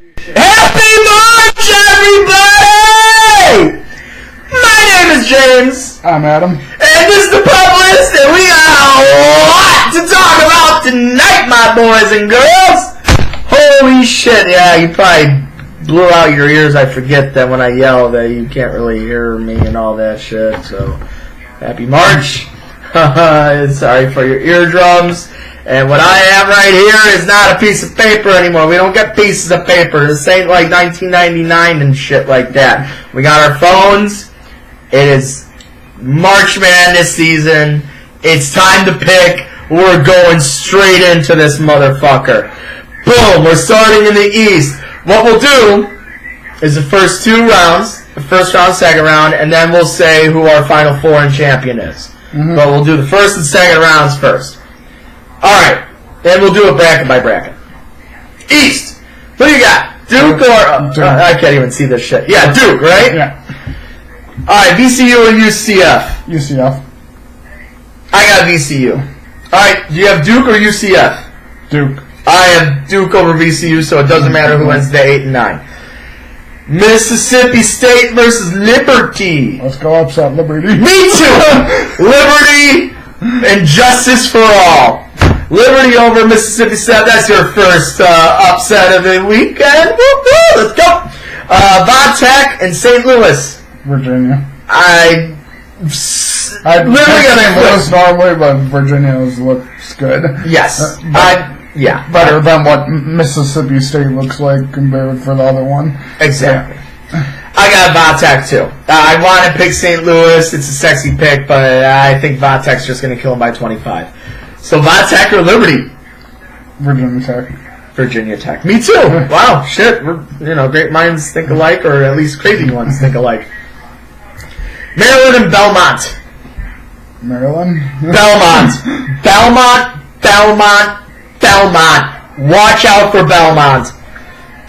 Happy March, everybody! My name is James. I'm Adam. And this is the Pub List, and we got a lot to talk about tonight, my boys and girls. Holy shit, yeah, you probably blew out your ears. I forget that when I yell that you can't really hear me and all that shit, so happy March. Sorry for your eardrums. And what I have right here is not a piece of paper anymore. We don't get pieces of paper. This ain't like 1999 and shit like that. We got our phones. It is March Madness season. It's time to pick. We're going straight into this motherfucker. Boom. We're starting in the East. What we'll do is the first two rounds, the first round, second round, and then we'll say who our Final Four and champion is. Mm-hmm. But we'll do the first and second rounds first. Alright, and we'll do it bracket by bracket. East, who you got? Duke or... Duke. I can't even see this shit. Yeah, Duke, right? Yeah. Alright, VCU or UCF? UCF. I got VCU. Alright, do you have Duke or UCF? Duke. I have Duke over VCU, so it doesn't matter who wins the 8 and 9. Mississippi State versus Liberty. Let's go upset Liberty. Me too! Liberty and justice for all. Liberty over Mississippi State. That's your first upset of the weekend. Woo-hoo, let's go. Vatech and St. Louis. Virginia. I literally got St. Louis normally, but Virginia looks good. Yes. Yeah. Better than what Mississippi State looks like compared for the other one. Exactly. I got Vatech too. I want to pick St. Louis. It's a sexy pick, but I think Vatech's just going to kill him by 25. So Vatech or Liberty? Virginia Tech. Virginia Tech. Me too. Wow, shit. We're, great minds think alike, or at least crazy ones think alike. Maryland and Belmont. Maryland? Belmont. Watch out for Belmont.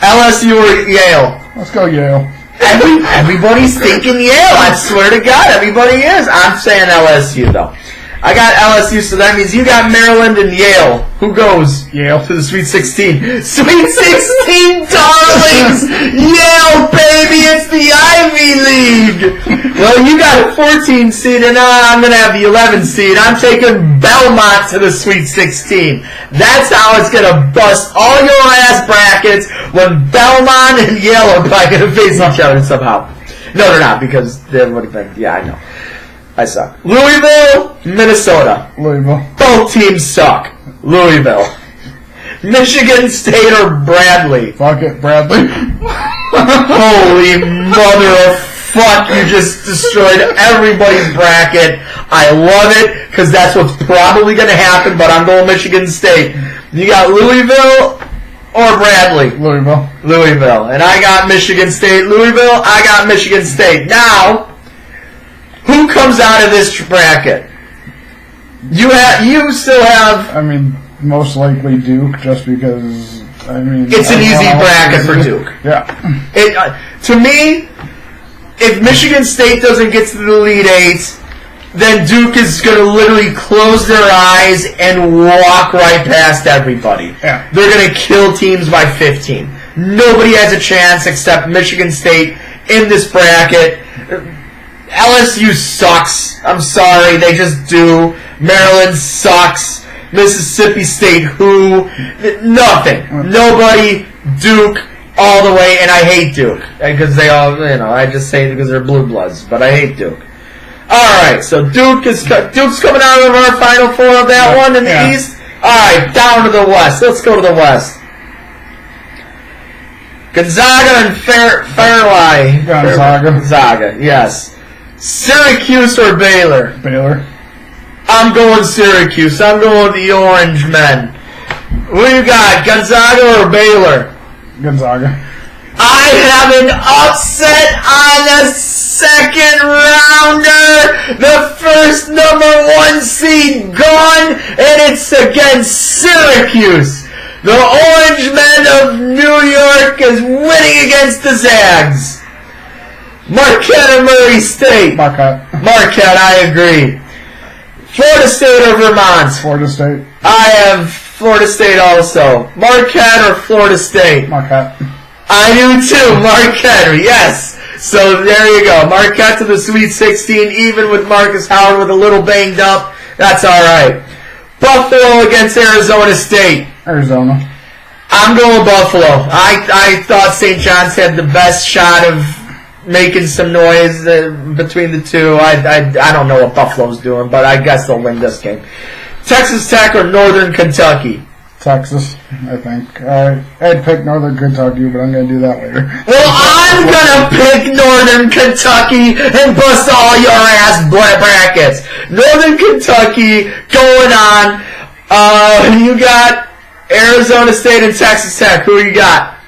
LSU or Yale? Let's go Yale. Everybody's thinking Yale. I swear to God, everybody is. I'm saying LSU, though. I got LSU, so that means you got Maryland and Yale. Who goes? Yale. To the Sweet 16. Sweet 16, darlings! Yale, baby! It's the Ivy League! Well, you got a 14 seed, and I'm going to have the 11 seed. I'm taking Belmont to the Sweet 16. That's how it's going to bust all your ass brackets when Belmont and Yale are probably going to face each other somehow. No, they're not, because they would have been... Yeah, I know. I suck. Louisville, Minnesota. Louisville. Both teams suck. Louisville. Michigan State or Bradley? Fuck it, Bradley. Holy mother of fuck, you just destroyed everybody's bracket. I love it, because that's what's probably going to happen, but I'm going Michigan State. You got Louisville or Bradley? Louisville. And I got Michigan State. Louisville, I got Michigan State. Now... who comes out of this bracket? You still have... I mean, most likely Duke, just because, it's an easy bracket for Duke. Yeah. To me, if Michigan State doesn't get to the Elite Eight, then Duke is going to literally close their eyes and walk right past everybody. Yeah. They're going to kill teams by 15. Nobody has a chance except Michigan State in this bracket. LSU sucks. I'm sorry, they just do. Maryland sucks. Mississippi State, who? Nothing. Nobody. Duke, all the way, and I hate Duke. Because they all, I just say it because they're blue bloods, but I hate Duke. Alright, so Duke's coming out of our Final Four of that one in the East. Alright, down to the West. Let's go to the West. Gonzaga and Fairleigh. Gonzaga, yes. Syracuse or Baylor? Baylor. I'm going Syracuse. I'm going the Orange Men. Who you got, Gonzaga or Baylor? Gonzaga. I have an upset on the second rounder. The first #1 seed gone, and it's against Syracuse. The Orange Men of New York is winning against the Zags. Marquette or Murray State? Marquette, I agree. Florida State or Vermont? Florida State. I have Florida State also. Marquette or Florida State? Marquette. I do too. Marquette, yes. So there you go. Marquette to the Sweet 16, even with Marcus Howard with a little banged up. That's all right. Buffalo against Arizona State. Arizona. I'm going Buffalo. I thought St. John's had the best shot of making some noise between the two. I don't know what Buffalo's doing, but I guess they'll win this game. Texas Tech or Northern Kentucky? Texas, I think. I'd pick Northern Kentucky, but I'm going to do that later. Well, I'm going to pick Northern Kentucky and bust all your ass brackets. Northern Kentucky going on. You got Arizona State and Texas Tech. Who you got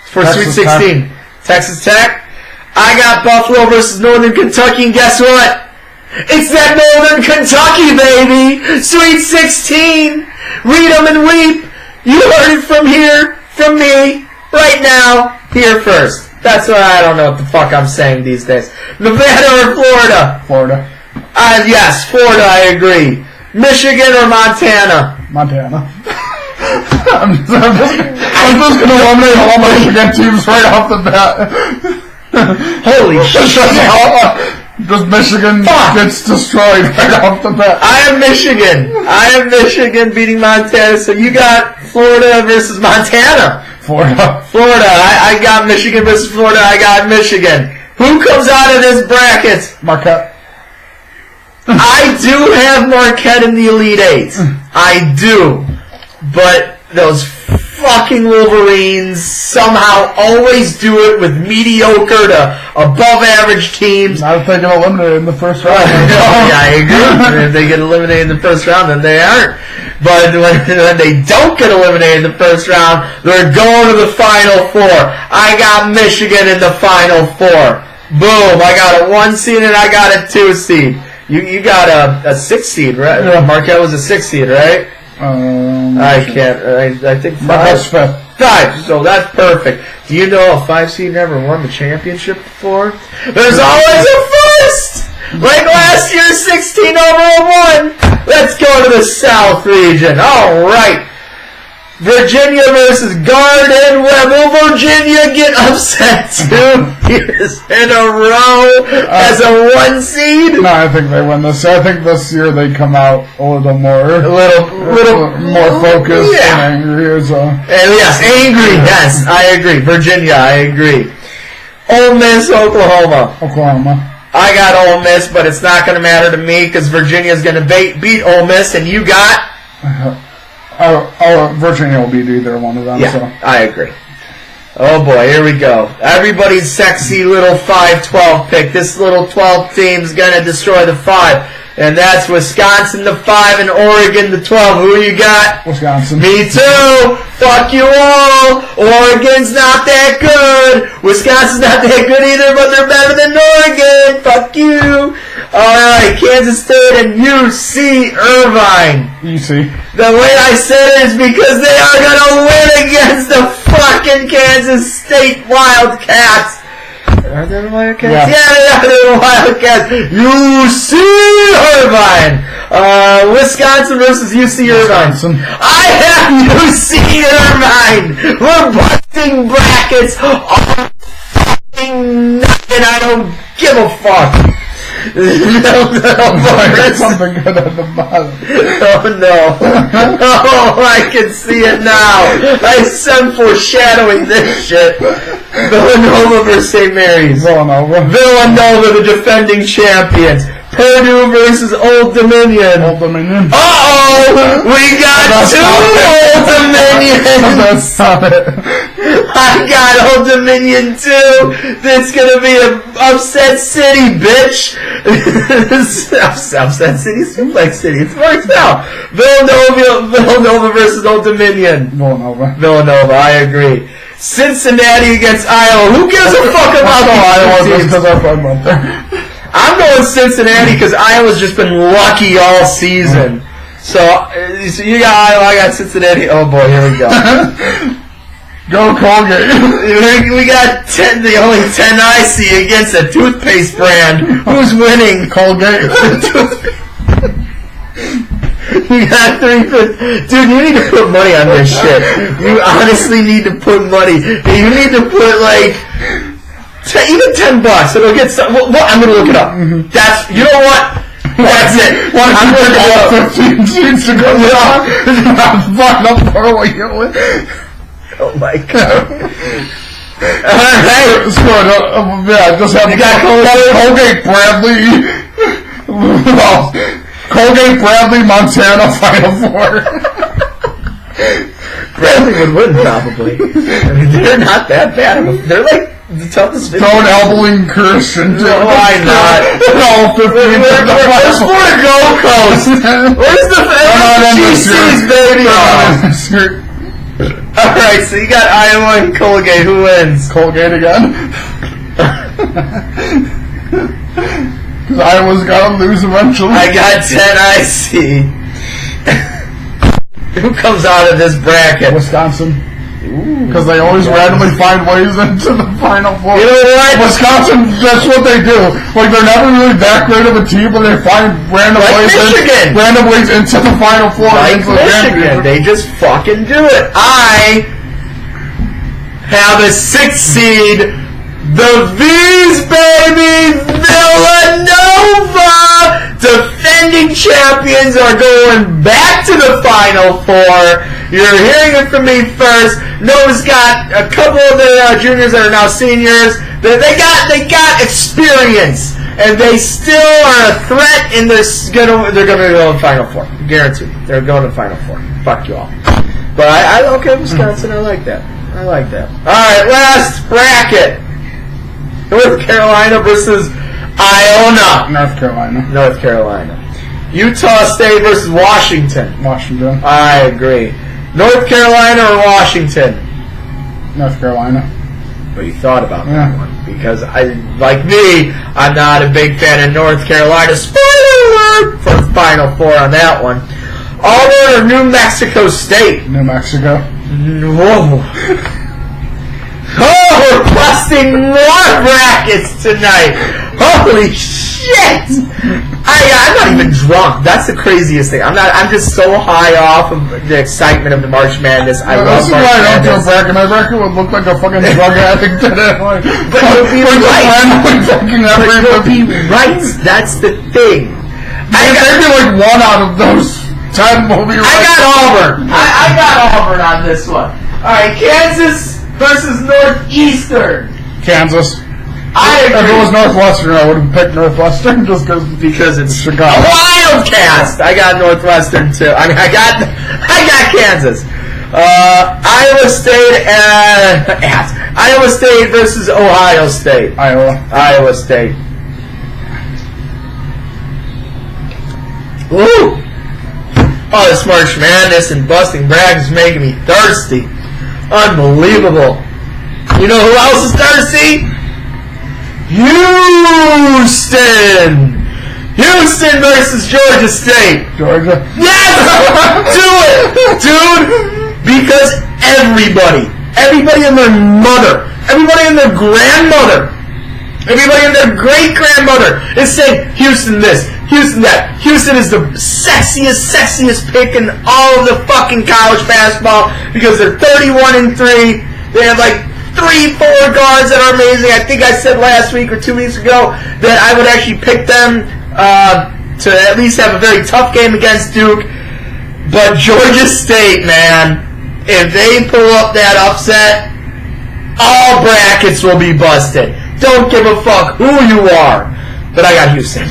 for Texas Sweet 16? Tech. Texas Tech. I got Buffalo versus Northern Kentucky, and guess what? It's that Northern Kentucky, baby! Sweet 16! Read 'em and weep! You heard it from here, from me, right now, here first. That's why I don't know what the fuck I'm saying these days. Nevada or Florida? Florida. Yes, Florida, I agree. Michigan or Montana? Montana. I'm just going to eliminate all my Michigan teams right off the bat. Holy shit! Just Michigan gets destroyed right off the bat. I am Michigan beating Montana, so you got Florida versus Montana. Florida. I got Michigan versus Florida. I got Michigan. Who comes out of this bracket? Marquette. I do have Marquette in the Elite Eight. I do. But those fucking Wolverines somehow always do it with mediocre to above average teams. Not if they get eliminated in the first round. Yeah, I agree. If they get eliminated in the first round, then they aren't. But when they don't get eliminated in the first round, they're going to the Final Four. I got Michigan in the Final Four. Boom. I got a 1 seed and I got a 2 seed. You got a 6 seed, right? Yeah. Marquette was a 6 seed, right? I can't. I think 5. That's 5. 5. So that's perfect. Do you know a 5 seed never won the championship before? There's always a first! Like last year, 16 over 1. Let's go to the South region. All right. Virginia versus Garden. Will Virginia get upset 2 years in a row as a 1 seed? No, I think they win this. I think this year they come out a little more more focused and angry. Yes, angry. Yes, I agree. Virginia, I agree. Ole Miss, Oklahoma. I got Ole Miss, but it's not going to matter to me because Virginia's going to beat Ole Miss, and you got. Virginia will beat either one of them. Yeah, so. I agree. Oh boy, here we go. Everybody's sexy little 5-12 pick. This little 12 team's gonna destroy the 5. And that's Wisconsin the 5 and Oregon the 12. Who you got? Wisconsin. Me too. Fuck you all. Oregon's not that good. Wisconsin's not that good either, but they're better than Oregon. Fuck you. Alright, Kansas State and UC Irvine. UC. The way I said it is because they are going to win against the fucking Kansas State Wildcats. Are they the Wildcats? Yeah, they are the Wildcats. UC Irvine. Wisconsin versus UC Irvine. I have UC Irvine. We're busting brackets all fucking night and I don't give a fuck. There's something good at the bottom. Oh no. Oh, I can see it now. I'm foreshadowing this shit. Villanova versus St. Mary's. Villanova, the defending champions. Purdue versus Old Dominion. Uh-oh! We got 2 Old Dominions! That's not it. I got Old Dominion too! It's gonna be an upset city, bitch! Upset city, Suplex City. It's worked out. Villanova versus Old Dominion. Villanova, I agree. Cincinnati against Iowa. Who gives a fuck about Iowa? Because I'm from up there. I'm going Cincinnati because Iowa's just been lucky all season. So you got Iowa, I got Cincinnati. Oh boy, here we go. Go Colgate. We got the only 10 I see against a toothpaste brand. Who's winning? Colgate. You got 350. Dude, you need to put money on this shit. You honestly need to put money. You need to put like even $10. It'll get some. Well, I'm gonna look it up. That's you know what. That's it. I'm going to go 15 seats to go down. Final four will you win. Oh my god. Alright. Yeah, just have Colgate Bradley. Well, Colgate Bradley, Montana, Final Four. Bradley would win, probably. I mean, they're not that bad. They're like the toughest. Don't elbowing Christian. No, why not? No, 15. Where's Florida Gold Coast? Where's the GC's, baby? Alright, so you got Iowa and Colgate. Who wins? Colgate again. Because Iowa's got to lose eventually. I got 10 IC. Who comes out of this bracket? Wisconsin. Because they always randomly find ways into the Final Four. You know what? Wisconsin, that's what they do. Like, they're never really that great of a team, but they find random ways into the Final Four. Like Michigan. They just fucking do it. I have a 6th seed. The V's, baby! Villanova! Defending champions are going back to the Final Four. You're hearing it from me first. Nova's got a couple of their juniors that are now seniors. They got experience, and they still are a threat. And they're gonna go to the Final Four. Guaranteed, they're going to the Final Four. Fuck you all. But I okay, Wisconsin. I like that. All right, last bracket. North Carolina versus Iona. North Carolina. Utah State versus Washington. Washington. I agree. North Carolina or Washington? North Carolina. But you thought about that one. Because, like me, I'm not a big fan of North Carolina. Spoiler alert for the Final Four on that one. Auburn or New Mexico State? New Mexico. Whoa. Oh, we're busting more brackets tonight. Holy shit! I'm not even drunk. That's the craziest thing. I'm just so high off of the excitement of the March Madness. I love March Madness. I don't do a bracket. My bracket would look like a fucking drug addict today. But you'll be right. That's the thing. Maybe like one out of those 10 will be right. I got Auburn. I got Auburn on this one. All right, Kansas versus Northeastern. Kansas. I agree. If it was Northwestern, I would have picked Northwestern because it's Chicago. Wildcast. I got Northwestern too. I got Kansas. Iowa State versus Ohio State. Iowa State. Woo! Oh, this March Madness and busting brackets is making me thirsty. Unbelievable. You know who else is thirsty? Houston versus Georgia State. Georgia. Yes! Do it! Dude, because everybody and their mother, everybody and their grandmother, everybody and their great-grandmother is saying, Houston this, Houston that. Houston is the sexiest pick in all of the fucking college basketball because they're 31-3. They have like 3-4 guards that are amazing. I think I said last week or 2 weeks ago that I would actually pick them to at least have a very tough game against Duke. But Georgia State, man, if they pull up that upset, all brackets will be busted. Don't give a fuck who you are. But I got Houston.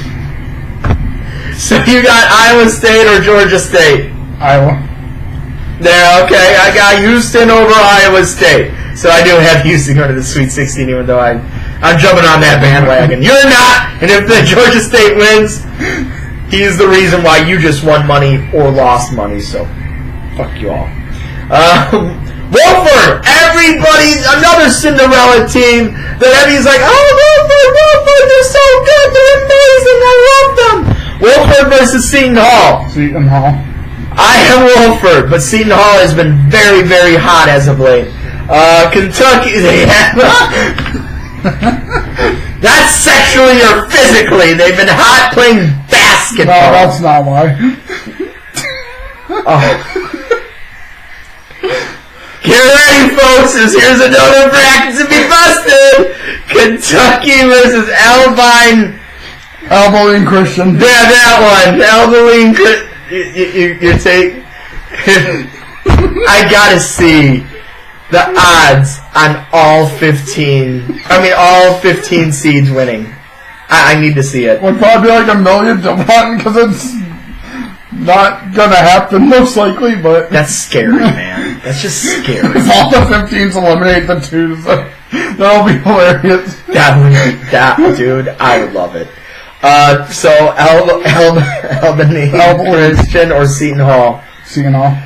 So you got Iowa State or Georgia State? Iowa. There, okay. I got Houston over Iowa State. So I do have Houston going to the Sweet 16, even though I'm jumping on that bandwagon. You're not, and if the Georgia State wins, he's the reason why you just won money or lost money, so fuck you all. Wolford, everybody's another Cinderella team that everybody's like, oh, Wolford, they're so good, they're amazing, I love them. Wolford versus Seton Hall. Seton Hall. I am Wolford, but Seton Hall has been very, very hot as of late. Kentucky, they have not sexually or physically. They've been hot playing basketball. No, that's not why. Get ready, folks, as here's another bracket to be busted. Kentucky versus Abilene Christian. Yeah, that one. Abilene Christian. You take... I gotta see the odds on all 15 seeds winning. I need to see it. Would probably be like $1 million to 1 because it's not gonna happen most likely, but... That's scary, man. That's just scary. If all the 15s eliminate the 2s, that'll be hilarious. Dude, I would love it. So, Albany Christian or Seton Hall? Seton Hall.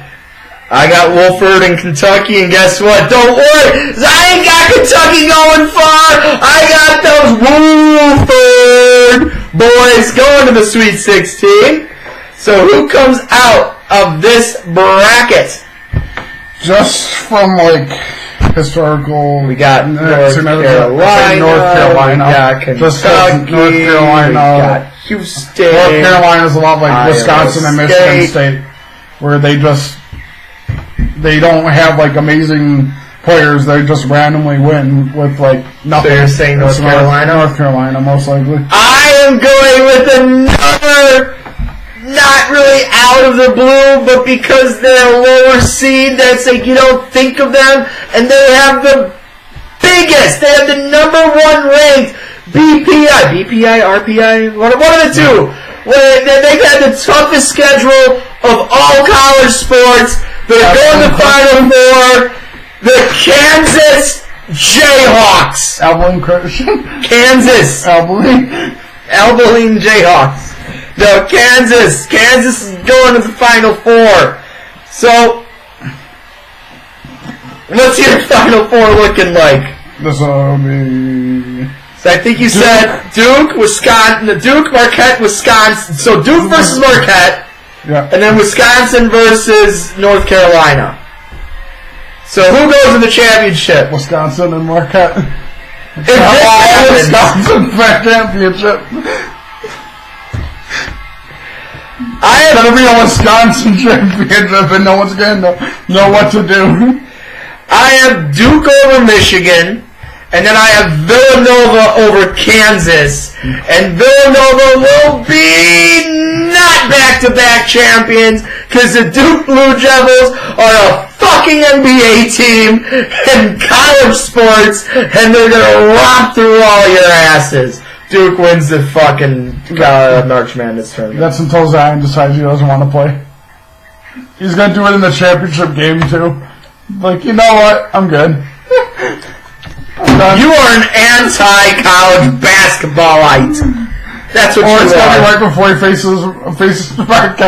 I got Wolford in Kentucky, and guess what? Don't worry, I ain't got Kentucky going far. I got those Wolford boys going to the Sweet 16. So who comes out of this bracket? Just from, historical... We got North Carolina. We got Kentucky. North Carolina. We got Houston. North Carolina is a lot like Wisconsin and Michigan State, where they don't have, amazing players. They just randomly win with, nothing. So you're saying North Carolina? North Carolina, most likely. I am going with another... Not really out of the blue, but because they're a lower seed, that's you don't think of them, and they have the biggest, they have the #1 ranked BPI, RPI, one of the two. They've had the toughest schedule of all college sports. They're going to the Final Four. The Kansas Jayhawks. Abilene Christian. Kansas. Abilene Jayhawks. No, Kansas is going to the Final Four. So, what's your Final Four looking like? This will be... So I think you said Duke, Wisconsin, Duke, Marquette, Wisconsin. So Duke versus Marquette. Yeah. And then Wisconsin versus North Carolina. So who goes to the championship? Wisconsin and Marquette. If this happens, Wisconsin championship. It's going to be a Wisconsin championship and no one's going to know what to do. I have Duke over Michigan, and then I have Villanova over Kansas, and Villanova will be not back-to-back champions because the Duke Blue Devils are a fucking NBA team in college sports, and they're going to romp through all your asses. Duke wins the fucking March Madness tournament. That's until Zion decides he doesn't want to play. He's going to do it in the championship game, too. You know what? I'm good. You are an anti-college basketballite. That's what you are. It's going to be right before he faces back.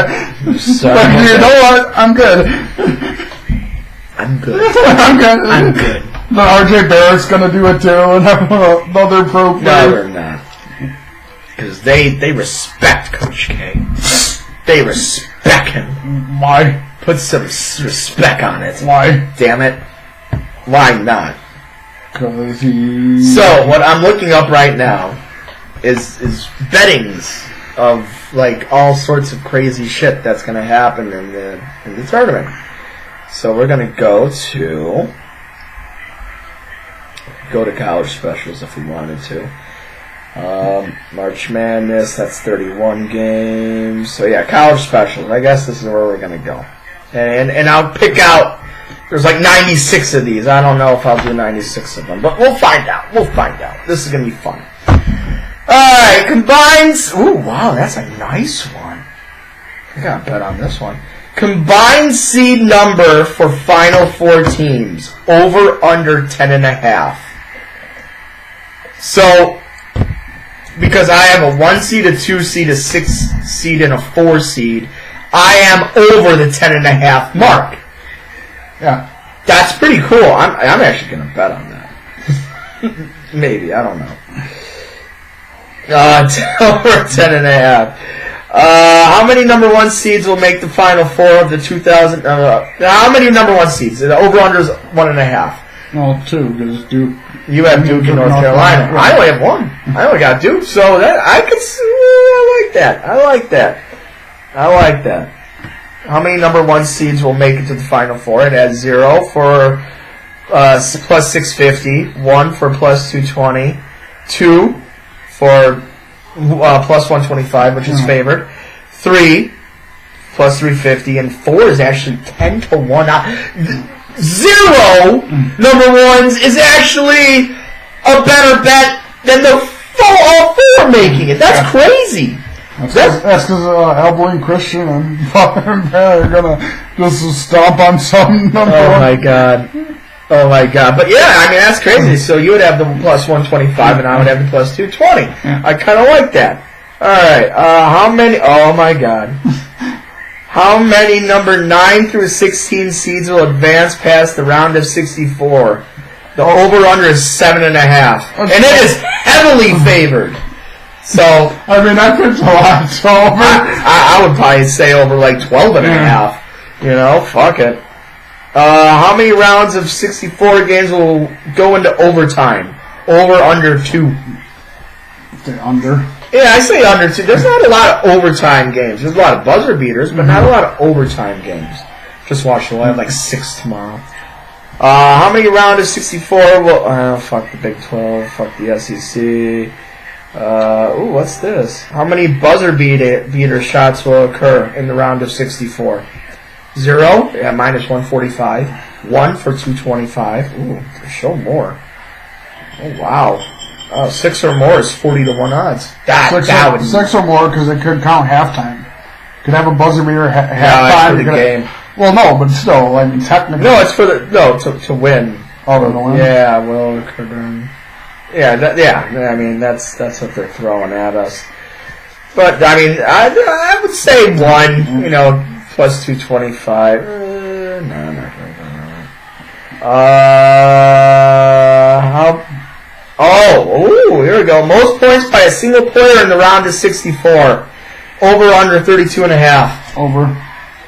You know what? I'm good. I'm good. I'm good. Then RJ Barrett's going to do it, too, and have another pro player. No, they're not. Because they respect Coach K. They respect him. Why? Put some respect on it. Why? Damn it. Why not? Because he... So, what I'm looking up right now is bettings of, all sorts of crazy shit that's going to happen in the tournament. So, we're going to go to college specials if we wanted to. March Madness, that's 31 games. So yeah, college specials. I guess this is where we're gonna go. And I'll pick out, there's 96 of these. I don't know if I'll do 96 of them, but we'll find out. This is gonna be fun. Alright, combines. Ooh, wow, that's a nice one. I gotta bet on this one. Combined seed number for Final Four teams. Over, under 10.5. So, because I have a 1 seed, a 2 seed, a 6 seed, and a 4 seed, I am over the 10.5 mark. Yeah. That's pretty cool. I'm actually going to bet on that. Maybe, I don't know. Over 10.5. How many number 1 seeds will make the Final Four of the 2000? How many number 1 seeds? The over/under is 1.5. Well, 2 because Duke. You have Duke and North Carolina. I only have 1. I only got Duke, so that I like that. How many number 1 seeds will make it to the Final Four? It has 0 for plus 650, 1 for plus 220, 2 for plus 125, which is favored, 3 plus 350, and 4 is actually 10 to 1. 0 number 1s is actually a better bet than the all 4 making it. That's crazy. That's because Alboy and Christian and fucking Barry are gonna just stomp on some number 1. Oh my god. Oh my god. But yeah, I mean, that's crazy. So you would have the plus 125 and I would have the plus 220. I kind of like that. Alright, how many, oh my god. How many number 9 through 16 seeds will advance past the round of 64? The over-under is 7.5. And it is heavily favored. So, I mean, that puts a lot over. I would probably say over like 12.5. You know, fuck it. How many rounds of 64 games will go into overtime? Over, under 2. Say under. Yeah, I say under 2. There's not a lot of overtime games. There's a lot of buzzer beaters, but not a lot of overtime games. Just watch the line, like 6 tomorrow. How many rounds of 64 will... fuck the Big 12. Fuck the SEC. Ooh, what's this? How many buzzer beater shots will occur in the round of 64? 0, yeah, minus 145. 1 for 225. Ooh, show more. Oh, wow. 6 or more is 40 to 1 odds. 6 or more because it could count halftime. Could have a buzzer beater halftime. For the game. Well, no, but still, I mean, technically. No, it's for the to win. Oh, to win. Yeah, will occur during. Yeah. I mean, that's what they're throwing at us. But I mean, I would say 1. You know, plus 225. No. How? Oh, here we go. Most points by a single player in the round of 64. Over under 32.5. Over.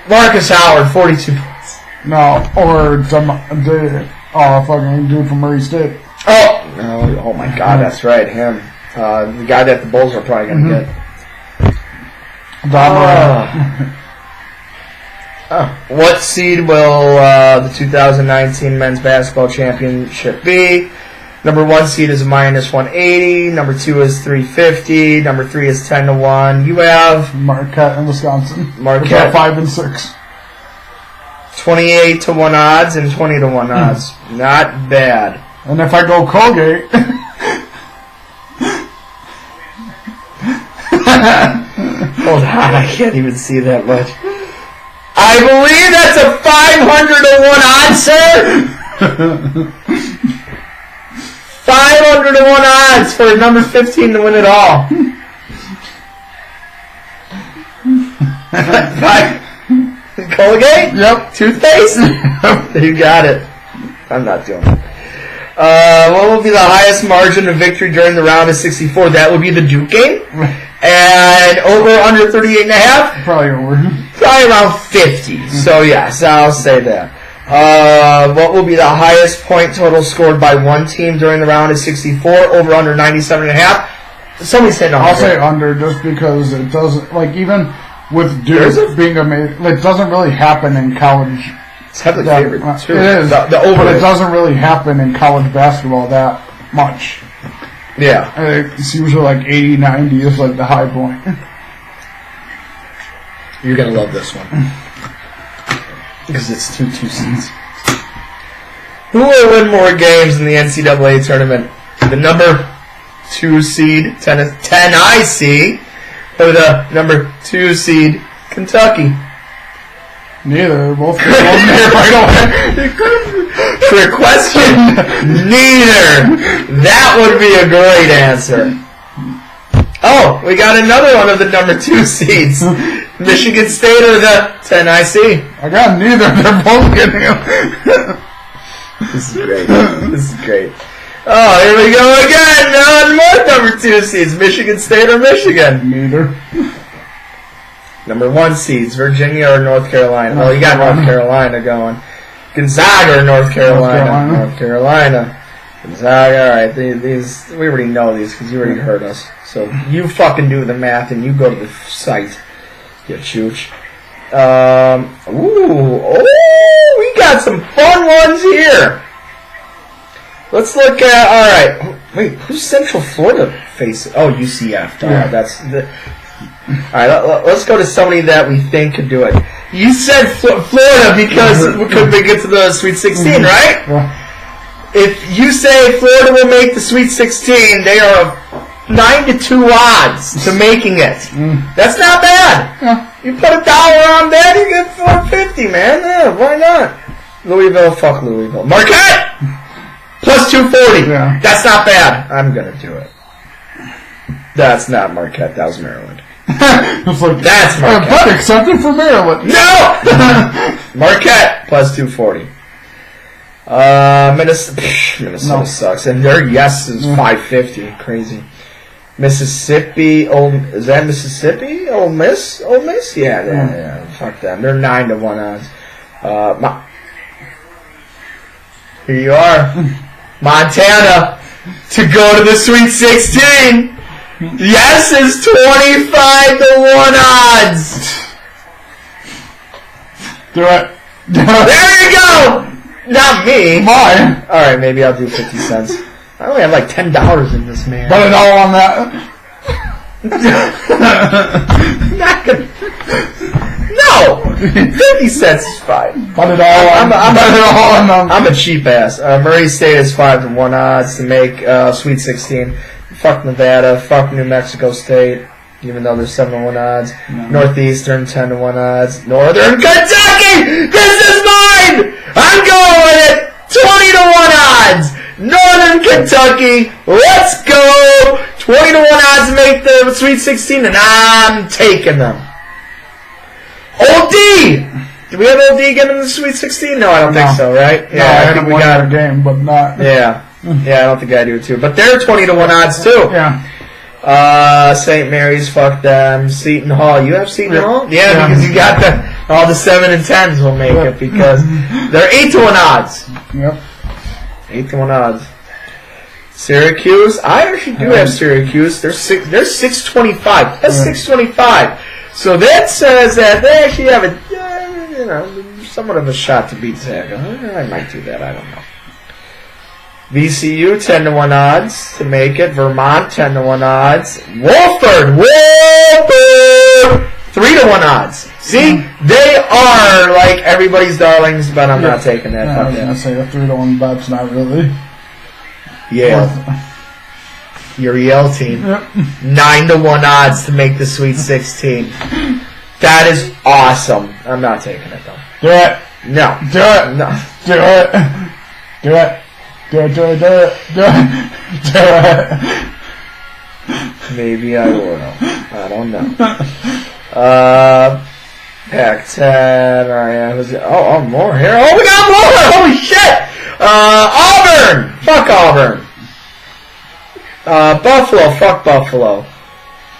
Marcus Howard, 42 points. No, or fucking dude from Murray State. Oh my God, that's right, him. The guy that the Bulls are probably going to get. What seed will the 2019 men's basketball championship be? Number 1 seed is minus 180. Number 2 is 350. Number 3 is 10 to 1. You have Marquette in Wisconsin. Marquette 5 and 6. 28 to 1 odds and 20 to 1 odds. Not bad. And if I go Colgate, hold on, I can't even see that much. I believe that's a 500 to 1 odd, sir. 500 to 1 odds for number 15 to win it all. Colgate? Yep. Toothpaste? You got it. I'm not doing it. What will be the highest margin of victory during the round of 64? That would be the Duke game. And over under 38.5? Probably over. Probably around 50. So yes, I'll say that. What will be the highest point total scored by one team during the round of 64? Over under 97.5? Somebody say no. I'll say under just because it doesn't, like, even with Duke being amazing, it doesn't really happen in college. It's heavily favored, too. It is. The over, but it doesn't really happen in college basketball that much. Yeah. It's usually like 80, 90 is like the high point. You're going to love this one. Because it's two seeds. Who will win more games in the NCAA tournament? The number 2 seed, Tennessee, or the number 2 seed, Kentucky? Neither. Both there right away. Trick question. Neither. That would be a great answer. Oh, we got another one of the number 2 seeds. Michigan State or the Tennessee? I got neither. They're both getting them. This is great. This is great. Oh, here we go again. More number 2 seeds. Michigan State or Michigan? Neither. Number 1 seeds, Virginia or North Carolina? Well, you got North Carolina going. Gonzaga or North Carolina? North Carolina. Gonzaga, alright. These, we already know these because you already heard us. So you fucking do the math and you go to the site. You chooch. We got some fun ones here. Let's look at, alright. Wait, who's Central Florida facing? Oh, UCF. Yeah. That's the... Alright, let's go to somebody that we think could do it. You said Florida because could they get to the Sweet 16, right? Yeah. If you say Florida will make the Sweet 16, they are 9-2 odds to making it. That's not bad. Yeah. You put $1 on that, you get $4.50, man. Yeah, why not? Louisville, fuck Louisville. Marquette! Plus 240. Yeah. That's not bad. I'm gonna do it. That's not Marquette. That was Maryland. It's like, That's Marquette. But accepted for Maryland. No! Marquette plus 240. Minnesota sucks, and their yes is 550. Crazy. Mississippi, is that Mississippi? Ole Miss? Ole Miss? Yeah. Fuck them. They're 9-1 odds. Here you are, Montana, to go to the Sweet 16. Yes is 25-1 odds. Do it. There you go. Not me. Mine. All right, maybe I'll do 50 cents. I only have like $10 in this, man. Put it all on that. Not gonna. No, 50 cents is fine. Put it all on. I'm a cheap ass. Murray State is 5-1 odds to make Sweet 16. Fuck Nevada. Fuck New Mexico State. Even though they're 7-1 odds. No. Northeastern 10-1 odds. Northern Kentucky. This is mine. I'm going with it. 20-1 odds. Northern Kentucky. Let's go. 20-1 odds to make the Sweet 16, and I'm taking them. OD. Do we have OD getting in the Sweet 16? No, I don't think so, right? Yeah, I think we got a game, but not. Yeah, I don't think I do too. But they're 20-1 odds too. Yeah. St. Mary's, fuck them. Seton Hall. You have Seton Hall? Yeah, because you got all the 7 and 10s will make it because they're 8-1 odds. Yep. 8-1 odds. Syracuse. I actually do have Syracuse. They're 625. That's 625. So that says that they actually have somewhat of a shot to beat Zaga. I might do that. I don't know. VCU 10-1 odds to make it. Vermont 10-1 odds. Wofford 3-1 odds. See, they are like everybody's darlings, but I'm not taking that. I was gonna say a 3-1 bet's not really. Yeah. Your Yale team. Yep. 9-1 odds to make the Sweet 16. That is awesome. I'm not taking it though. Do it. No. Do it. No. Do it. Do it. Do it. Do it. Do it. Do it. Do it. Maybe I will. I don't know. Pac-10. Oh, more here. Oh, we got more. Holy shit. Auburn. Fuck Auburn. Buffalo. Fuck Buffalo.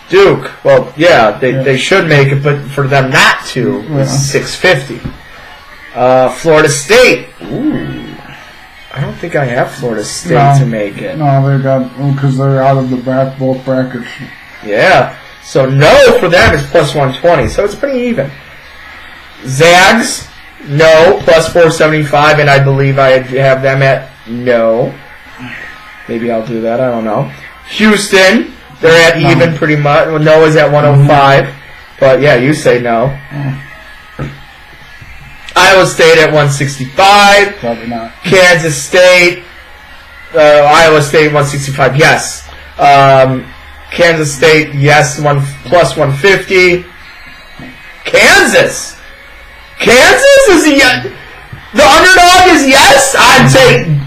Duke. Well, yeah, they should make it, but for them not to, it's 650. Florida State. Ooh. I don't think I have Florida State to make it. No, they got, because they're out of the both brackets. Yeah. So no for them is plus 120. So it's pretty even. Zags, no, plus 475, and I believe I have them at no. Maybe I'll do that. I don't know. Houston, they're at even pretty much. Well, no is at 105. But yeah, you say no. Iowa State at 165. Probably not. Kansas State, Iowa State 165. Yes. Kansas State, yes, plus 150. Kansas is the underdog is yes. I'd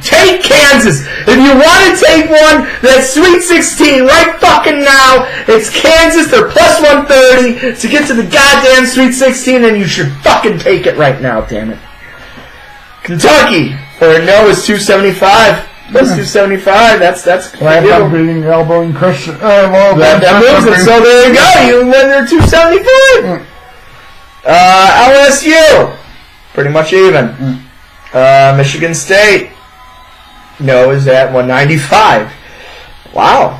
take Kansas. If you want to take one, that's Sweet 16 right fucking now. It's Kansas. They're plus 130 to get to the goddamn Sweet 16, and you should fucking take it right now. Damn it. Kentucky for a no is 275. Plus 275. That's I'm beating elbowing Christian. That moves it. So there you go. You win their 275. LSU, pretty much even. Michigan State, no, is at 195. Wow.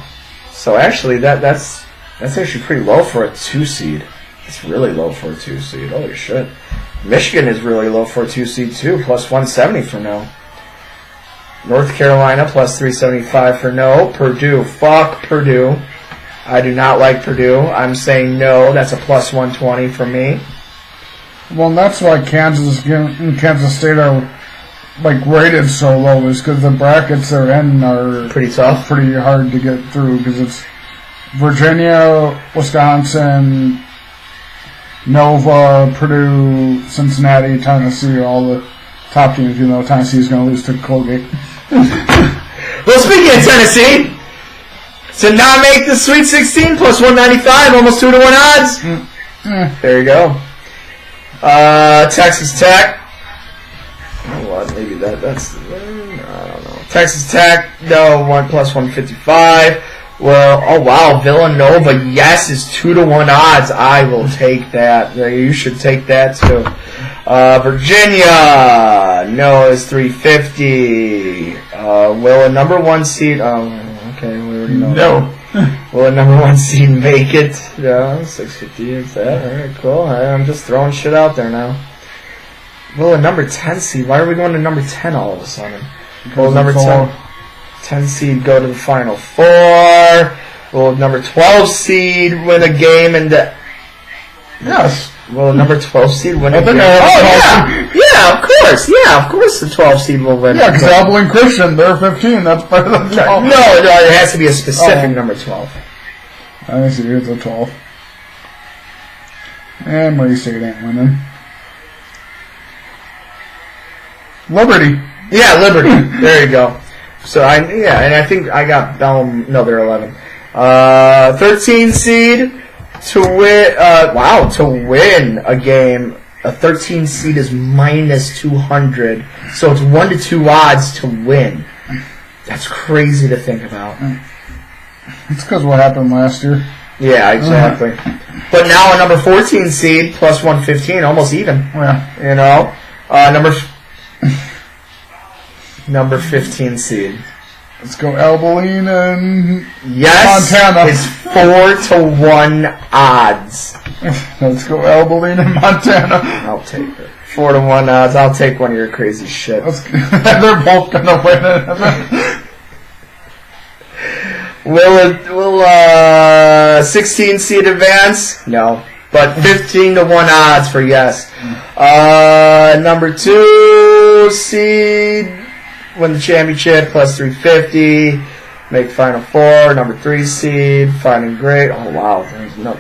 So actually, that's actually pretty low for a 2 seed. It's really low for a 2 seed. Holy shit. Michigan is really low for a 2 seed too. Plus 170 for no. North Carolina plus 375 for no. Purdue. Fuck Purdue. I do not like Purdue. I'm saying no. That's a plus 120 for me. Well, that's why Kansas and Kansas State are like rated so low, is because the brackets they're in are pretty tough, pretty hard to get through, because it's Virginia, Wisconsin, Nova, Purdue, Cincinnati, Tennessee, all the top teams. You know, Tennessee's going to lose to Colgate. Well, speaking of Tennessee, to not make the Sweet 16 plus 195, almost 2-1 odds. There you go. Texas Tech. What? Maybe that's. I don't know. Texas Tech. No, 1 plus 155. Well, oh wow, Villanova. Yes, is 2-1 odds. I will take that. You should take that too. Virginia. No, is 350. Will a number 1 seed? Okay, we already know. No. Will a number 1 seed make it? No, 650 is that. Alright, cool. I'm just throwing shit out there now. Will a number 10 seed? Why are we going to number 10 all of a sudden? Will number 10 seed go to the Final Four? Will number 12 seed win a game in the... Yes. Will number 12 seed win a game? Yeah, of course. Yeah, of course the 12 seed will win. Yeah, because Abilene Christian, they're 15. That's part of the 12. No, it has to be a specific number 12. I see, it's a 12. And Murray State ain't winning. Liberty. Yeah, Liberty. There you go. So, and I think I got Bellum. No, they're 11. 13 seed to win. To win a game. A 13 seed is minus 200. So it's 1 to 2 odds to win. That's crazy to think about. It's because what happened last year. Yeah, exactly. But now a number 14 seed plus 115, almost even. Yeah. You know, number 15 seed. Let's go Abilene and Montana. It's 4-1 odds. Let's go Abilene and Montana. I'll take it. 4-1 odds. I'll take one of your crazy shit. They're both gonna win it. Will a 16 seed advance? No. But 15-1 odds for yes. Number 2 seed win the championship plus 350. Make Final Four. Number 3 seed finding great. Oh wow. There's no.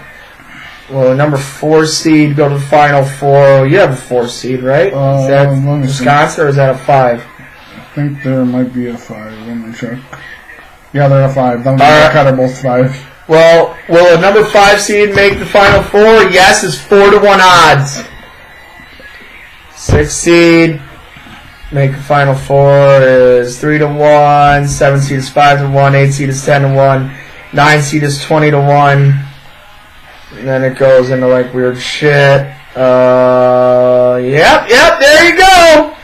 Well, number 4 seed go to the Final Four. You have a 4 seed, right? Is that Wisconsin or is that a 5? I think there might be a 5. Let me check. Yeah, they're a 5. They're both 5. Well, will a number 5 seed make the Final Four? Yes, is 4-1 odds. 6 seed make the Final Four is 3-1. 7 seed is 5-1. 8 seed is 10-1. 9 seed is 20-1. And then it goes into like weird shit. Yep, there you go.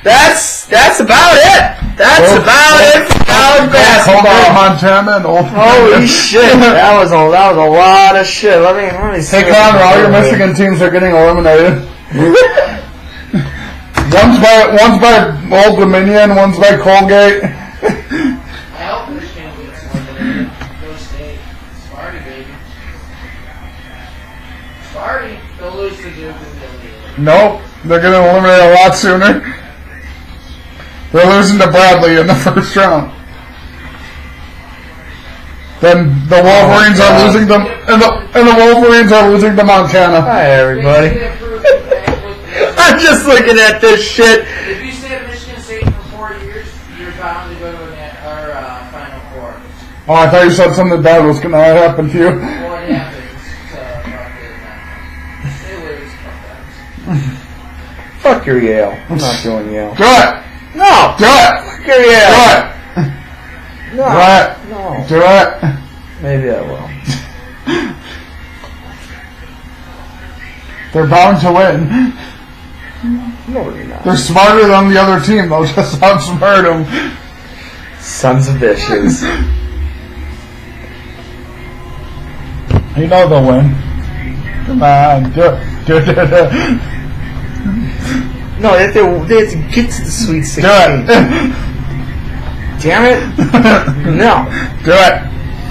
That's about it. That's about it for college basketball. Montana and Old Holy shit, that was a lot of shit. Let me see. Hey Connor, all your Michigan teams are getting eliminated. one's by Old Dominion, one's by Colgate. I hope Michigan gets eliminated. Go State. Sparty, baby. Sparty. They'll lose to Duke and Nope, they're getting eliminated a lot sooner. They're losing to Bradley in the first round. Then the Wolverines are losing them, and the Wolverines are losing to Montana. Hi everybody. I'm just looking at this shit. If you stay at Michigan State for 4 years, you're bound to go to our Final Four. Oh, I thought you said something bad was going to happen to you. Well, it happens. They lose. Fuck your Yale. I'm not doing Yale. Do it. No. Do it. Fuck your Yale. Do it. No. Do it. No. Do it. Maybe I will. They're bound to win. No, they're not. They're smarter than the other team. They'll just outsmart them. Sons of bitches. You know they'll win. Come on, do it. No, they have to get to the Sweet 16. Do it. Damn it. No. Do it.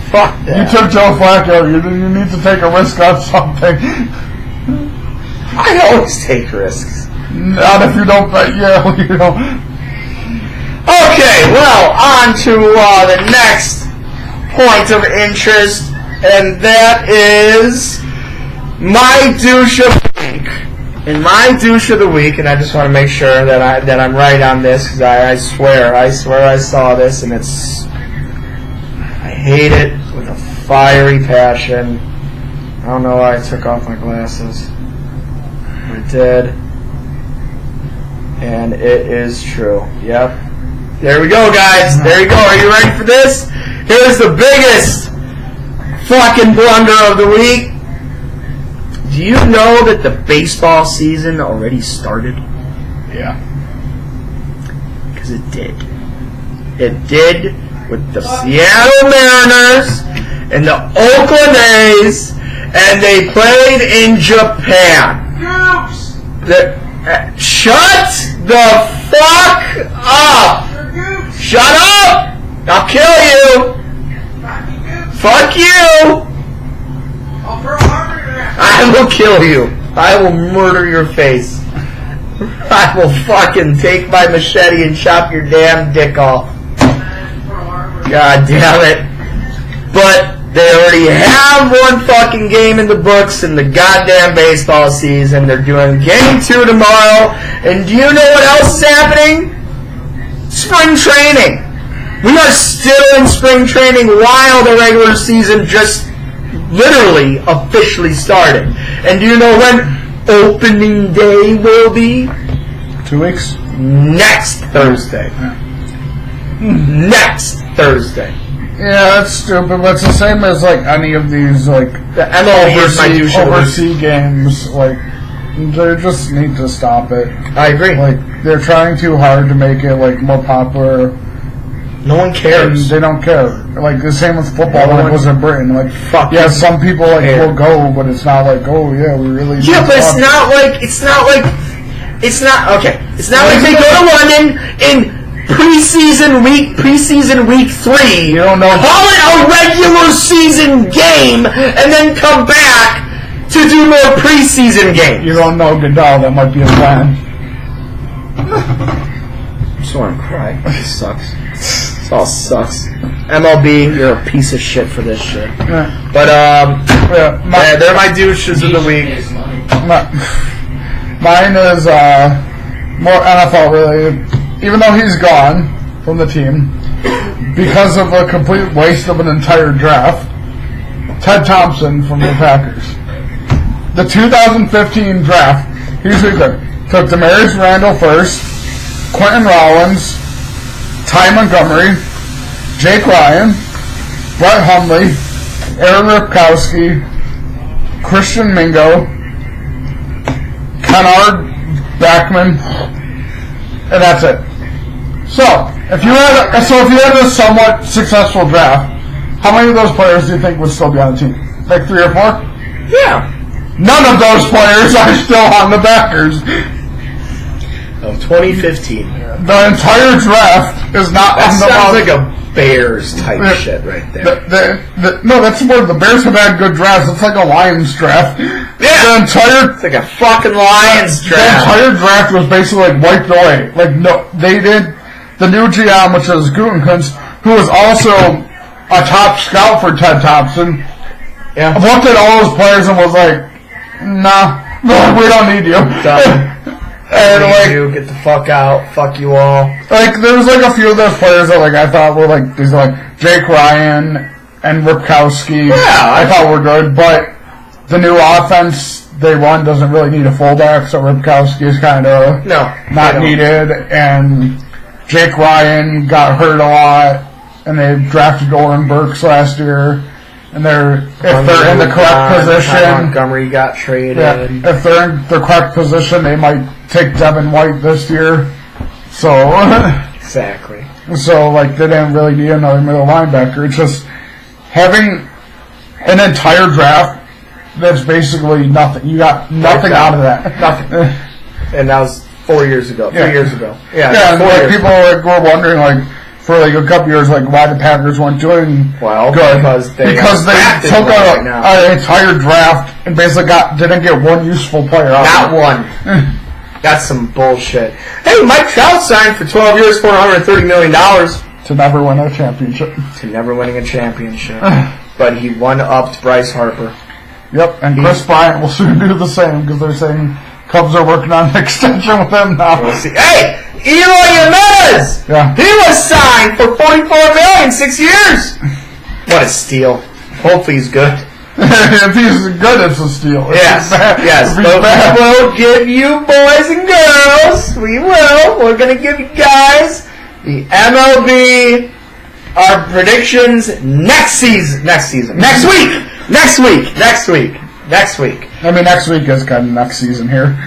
Fuck that. You took Joe Flacco. You need to take a risk on something. I always take risks. Not if you don't bet. Yeah, you don't. Okay, well, on to the next point of interest, and that is my douche of the week. And my douche of the week, and I just want to make sure that I'm right on this, because I swear I saw this, and I hate it with a fiery passion. I don't know why I took off my glasses. I did. And it is true. Yep. There we go, guys. There you go. Are you ready for this? Here's the biggest fucking blunder of the week. Do you know that the baseball season already started? Yeah. Because it did. It did with the Seattle Mariners and the Oakland A's, and they played in Japan. Shut the fuck up! Shut up! I'll kill you! Fuck you! I will kill you. I will murder your face. I will fucking take my machete and chop your damn dick off. God damn it. But they already have one fucking game in the books in the goddamn baseball season. They're doing game 2 tomorrow. And do you know what else is happening? Spring training. We are still in spring training while the regular season just literally officially started. And do you know when opening day will be? 2 weeks? Next Thursday. Next Thursday. Yeah, that's stupid, but it's the same as like any of these like the MLB overseas games. Like, they just need to stop it. I agree. Like, they're trying too hard to make it like more popular. No one cares. They don't care. Like the same with football when it was in Britain. Like, yeah, some people like will go, but it's not like, oh yeah, we really. Yeah, but it's not like they go to London in preseason week 3. You don't know. Call it a regular season game, and then come back to do more preseason games. You don't know Goodall. That might be a plan. I just want to cry. It sucks. This all sucks. MLB, you're a piece of shit for this shit. Yeah. But they're my douches of the week. Mine is more NFL related. Even though he's gone from the team because of a complete waste of an entire draft, Ted Thompson from the Packers. The 2015 draft, here's who he took Demarius Randall first, Quentin Rollins, Ty Montgomery, Jake Ryan, Brett Hundley, Aaron Ripkowski, Christian Mingo, Kennard Backman, and that's it. So if you had a somewhat successful draft, how many of those players do you think would still be on the team? Like 3 or 4? Yeah. None of those players are still on the Packers. Of 2015. The entire draft is not that on the sounds like a Bears type shit right there. No, that's more. The Bears have had good drafts. It's like a Lions draft. Yeah. It's like a fucking Lions draft. The entire draft was basically like wiped away. Like, no, they did the new GM, which is Gutekunst, who was also a top scout for Ted Thompson. Yeah. Looked at all those players and was like, nah, we don't need you. Done. And like, you get the fuck out, fuck you all. Like, there was like a few of those players that like I thought were like these like Jake Ryan and Ripkowski. Yeah, I thought were good, but the new offense they run doesn't really need a fullback, so Ripkowski is kind of not needed. And Jake Ryan got hurt a lot, and they drafted Oren Burks last year. And if they're in the correct position, Montgomery got traded. Yeah, if they're in the correct position, they might take Devin White this year. So exactly. So like they didn't really need another middle linebacker. It's just having an entire draft that's basically nothing. You got nothing out of that. Nothing. And that was 4 years ago. 3 years ago. Yeah. And people were wondering, like, for like a couple years, like why the Packers weren't doing good because they took an entire draft and basically didn't get one useful player out. Not one. That's some bullshit. Hey, Mike Trout signed for 12 years, $430 million to never win a championship. To never winning a championship, but he one-upped Bryce Harper. Yep, and Chris Bryant will soon do the same because they're saying Cubs are working on an extension with him now. We'll see. Hey, Eloy Jimenez! Yeah. He was signed for $44 million, 6 years! What a steal. Hopefully he's good. If he's good, it's a steal. Yes. We will give you, boys and girls, we will. We're going to give you guys the MLB, our predictions next week. Next week. I mean, next week is kind of next season here.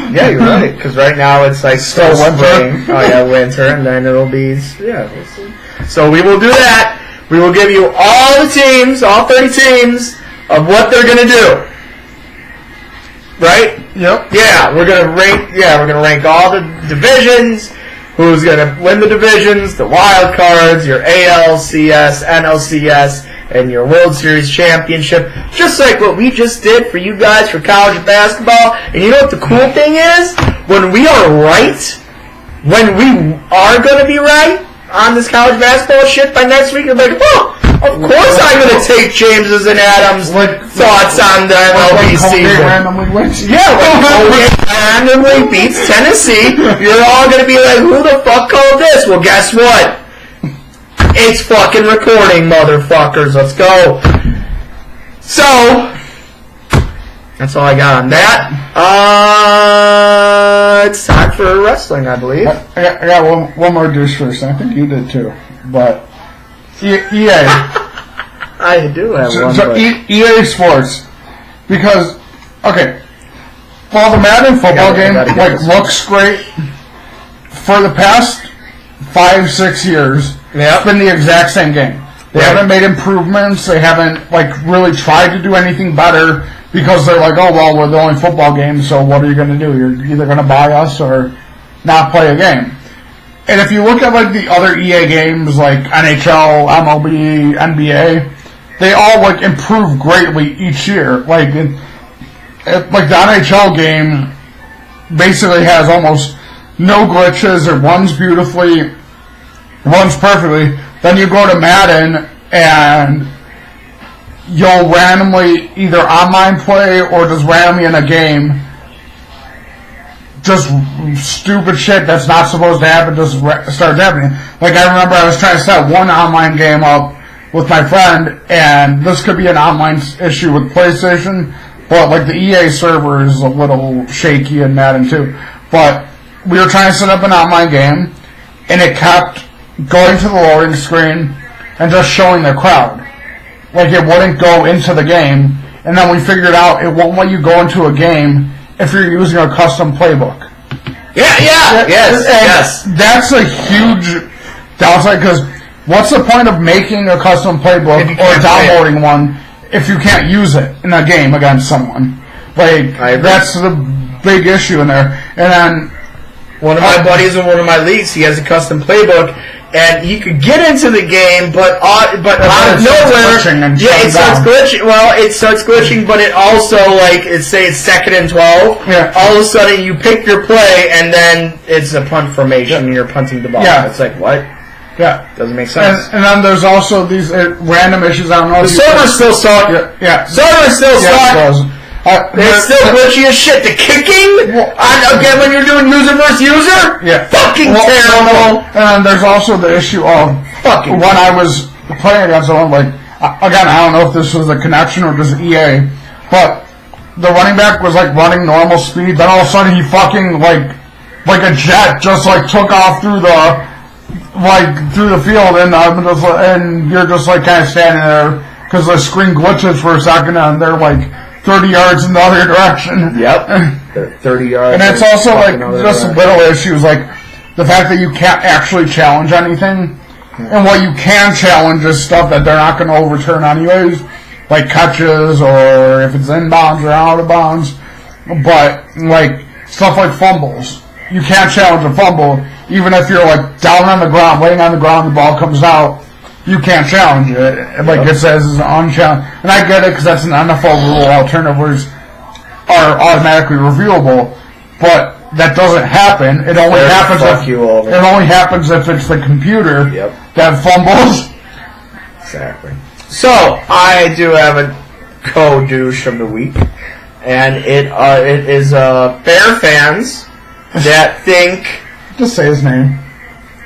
Yeah, you're right. Because right now it's like still spring. Oh yeah, winter, and then it'll be we'll see. So we will do that. We will give you all the teams, all 30 teams, of what they're gonna do. Right? Yep. Yeah, we're gonna rank. Yeah, we're gonna rank all the divisions. Who's gonna win the divisions? The wild cards, your ALCS, NLCS. And your World Series championship, just like what we just did for you guys for college basketball. And you know what the cool thing is? When we are right, when we are going to be right on this college basketball shit by next week, you're like, oh, of course I'm going to take James's and Adams' thoughts on the MLB season. Randomly wins. Yeah, when Colgate randomly beats Tennessee, you're all going to be like, who the fuck called this? Well, guess what? It's fucking recording, motherfuckers. Let's go. So, that's all I got on that. It's time for wrestling, I believe. I got one more douche first. I think you did too. But EA. I do have one. So EA Sports. Because, okay, while the Madden football game looks great, for the past 5-6 years, it's been the exact same game. They haven't made improvements. They haven't really tried to do anything better because they're like, oh well, we're the only football game. So what are you going to do? You're either going to buy us or not play a game. And if you look at the other EA games like NHL, MLB, NBA, they all improve greatly each year. The NHL game basically has almost no glitches. It runs beautifully. Runs perfectly. Then you go to Madden and you'll randomly either online play or just randomly in a game just stupid shit that's not supposed to happen just starts happening. I remember I was trying to set one online game up with my friend, and this could be an online issue with PlayStation, but the EA server is a little shaky in Madden too. But we were trying to set up an online game, and it kept going to the loading screen and just showing the crowd. It wouldn't go into the game, and then we figured out it won't let you go into a game if you're using a custom playbook. Yes. That's a huge downside, because what's the point of making a custom playbook or downloading one if you can't use it in a game against someone? That's the big issue in there. And then one of my buddies in one of my leagues, he has a custom playbook, and he could get into the game, but out of nowhere, it starts glitching. Well, it starts glitching, but it also say it's 2nd and 12. Yeah. All of a sudden, you pick your play, and then it's a punt formation, and you're punting the ball. Yeah. It's what? Yeah, doesn't make sense. And then there's also these random issues. I don't know. The servers still suck. Yeah. Servers still suck. It's still glitchy as shit. The kicking, again, when you're doing user versus user, fucking terrible. And there's also the issue of when I was playing against someone, again, I don't know if this was a connection or just EA, but the running back was running normal speed. Then all of a sudden he fucking like a jet just took off through the field, and you're just kind of standing there because the screen glitches for a second, and they're 30 yards in the other direction. Yep. 30 yards. And it's also just little issues the fact that you can't actually challenge anything, and what you can challenge is stuff that they're not going to overturn anyways. like catches or if it's in bounds or out of bounds. But like stuff like fumbles, you can't challenge a fumble even if you're like down on the ground, laying on the ground, the ball comes out. You can't challenge it. Like it says, it's unchallenged. And I get it because that's an NFL rule. All turnovers are automatically reviewable, but that doesn't happen. It only happens if it's the computer that fumbles. Exactly. So I do have a co-douche of the week, and it is Bear fans that think. Just say his name.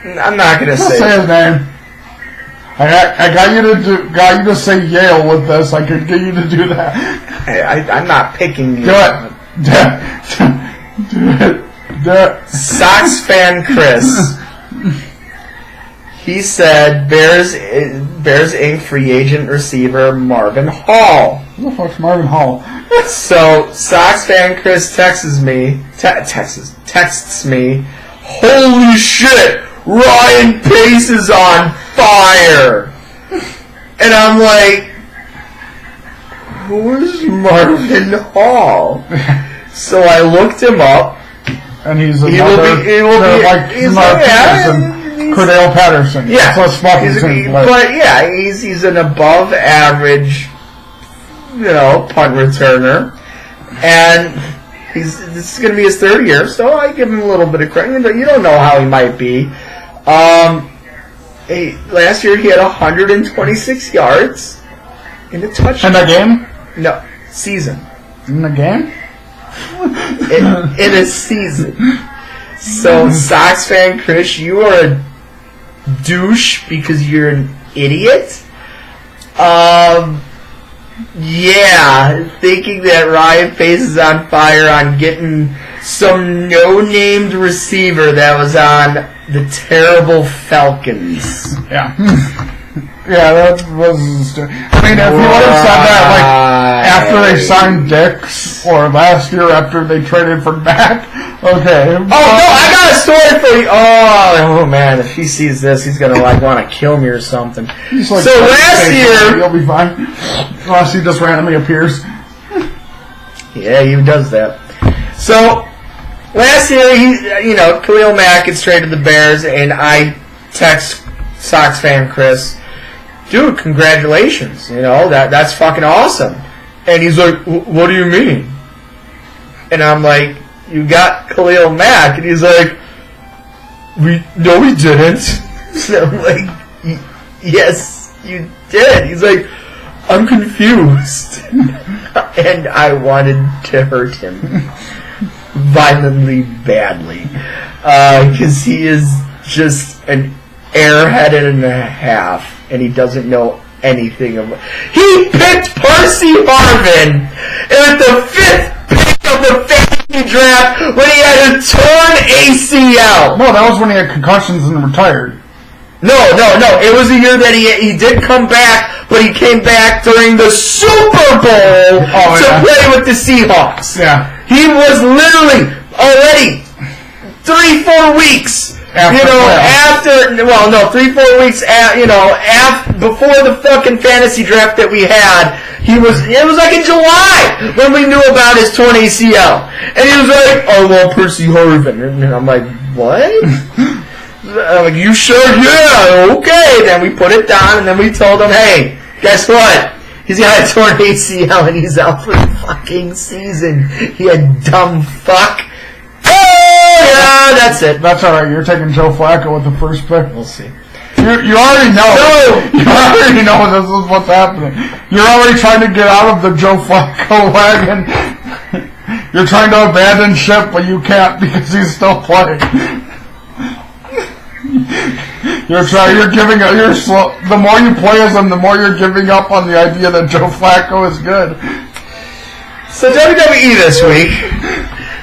I'm not gonna say his name. I got you to say Yale with this. I could get you to do that. I'm not picking you. Do it. Sox fan Chris. He said Bears Inc. free agent receiver Marvin Hall. Who the fuck's Marvin Hall? So Sox fan Chris texts me. Holy shit! Ryan Pace is on fire! And I'm like, who is Marvin Hall? So I looked him up. And he's another, Cordell Patterson. Yeah. So he's an above average, punt returner. And this is going to be his third year, so I give him a little bit of credit. You don't know how he might be. Last year he had 126 yards in a touchdown. In a game? No, season. In a game? in a season. So, Sox fan Chris, you are a douche because you're an idiot. Thinking that Ryan Pace is on fire on getting some no-named receiver that was on the terrible Falcons. Yeah. Yeah, that was stupid. I mean, if you would have said that, after they signed Dix, or last year after they traded for Mac, okay. Oh, no, I got a story for you. Oh, man, if he sees this, he's going to, want to kill me or something. So last year... You'll be fine. Unless he just randomly appears. Yeah, he does that. So, last year, Khalil Mack gets traded to the Bears, and I text Sox fan Chris, dude, congratulations, that's fucking awesome. And he's like, what do you mean? And I'm like, you got Khalil Mack. And he's like, no, we didn't. So I'm like, yes, you did. He's like, I'm confused. And I wanted to hurt him violently, badly. Because he is just an airhead and a half. And he doesn't know anything about. He picked Percy Harvin at the 5th pick of the fantasy draft when he had a torn ACL. No, that was when he had concussions and retired. No. It was a year that he did come back, but he came back during the Super Bowl to play with the Seahawks. Yeah. He was literally already 3-4 weeks. 3-4 weeks before the fucking fantasy draft that we had, it was like in July when we knew about his torn ACL. And he was like, I want Percy Harvin. And I'm like, what? I'm like, you sure? Yeah, okay. Then we put it down and then we told him, hey, guess what? He's got a torn ACL and he's out for the fucking season. You dumb fuck. Yeah, that's it. That's all right. You're taking Joe Flacco with the first pick. We'll see. You already know. No. You already know this is what's happening. You're already trying to get out of the Joe Flacco wagon. You're trying to abandon ship, but you can't because he's still playing. You're giving up. You're slow. The more you play as him, the more you're giving up on the idea that Joe Flacco is good. So WWE this week.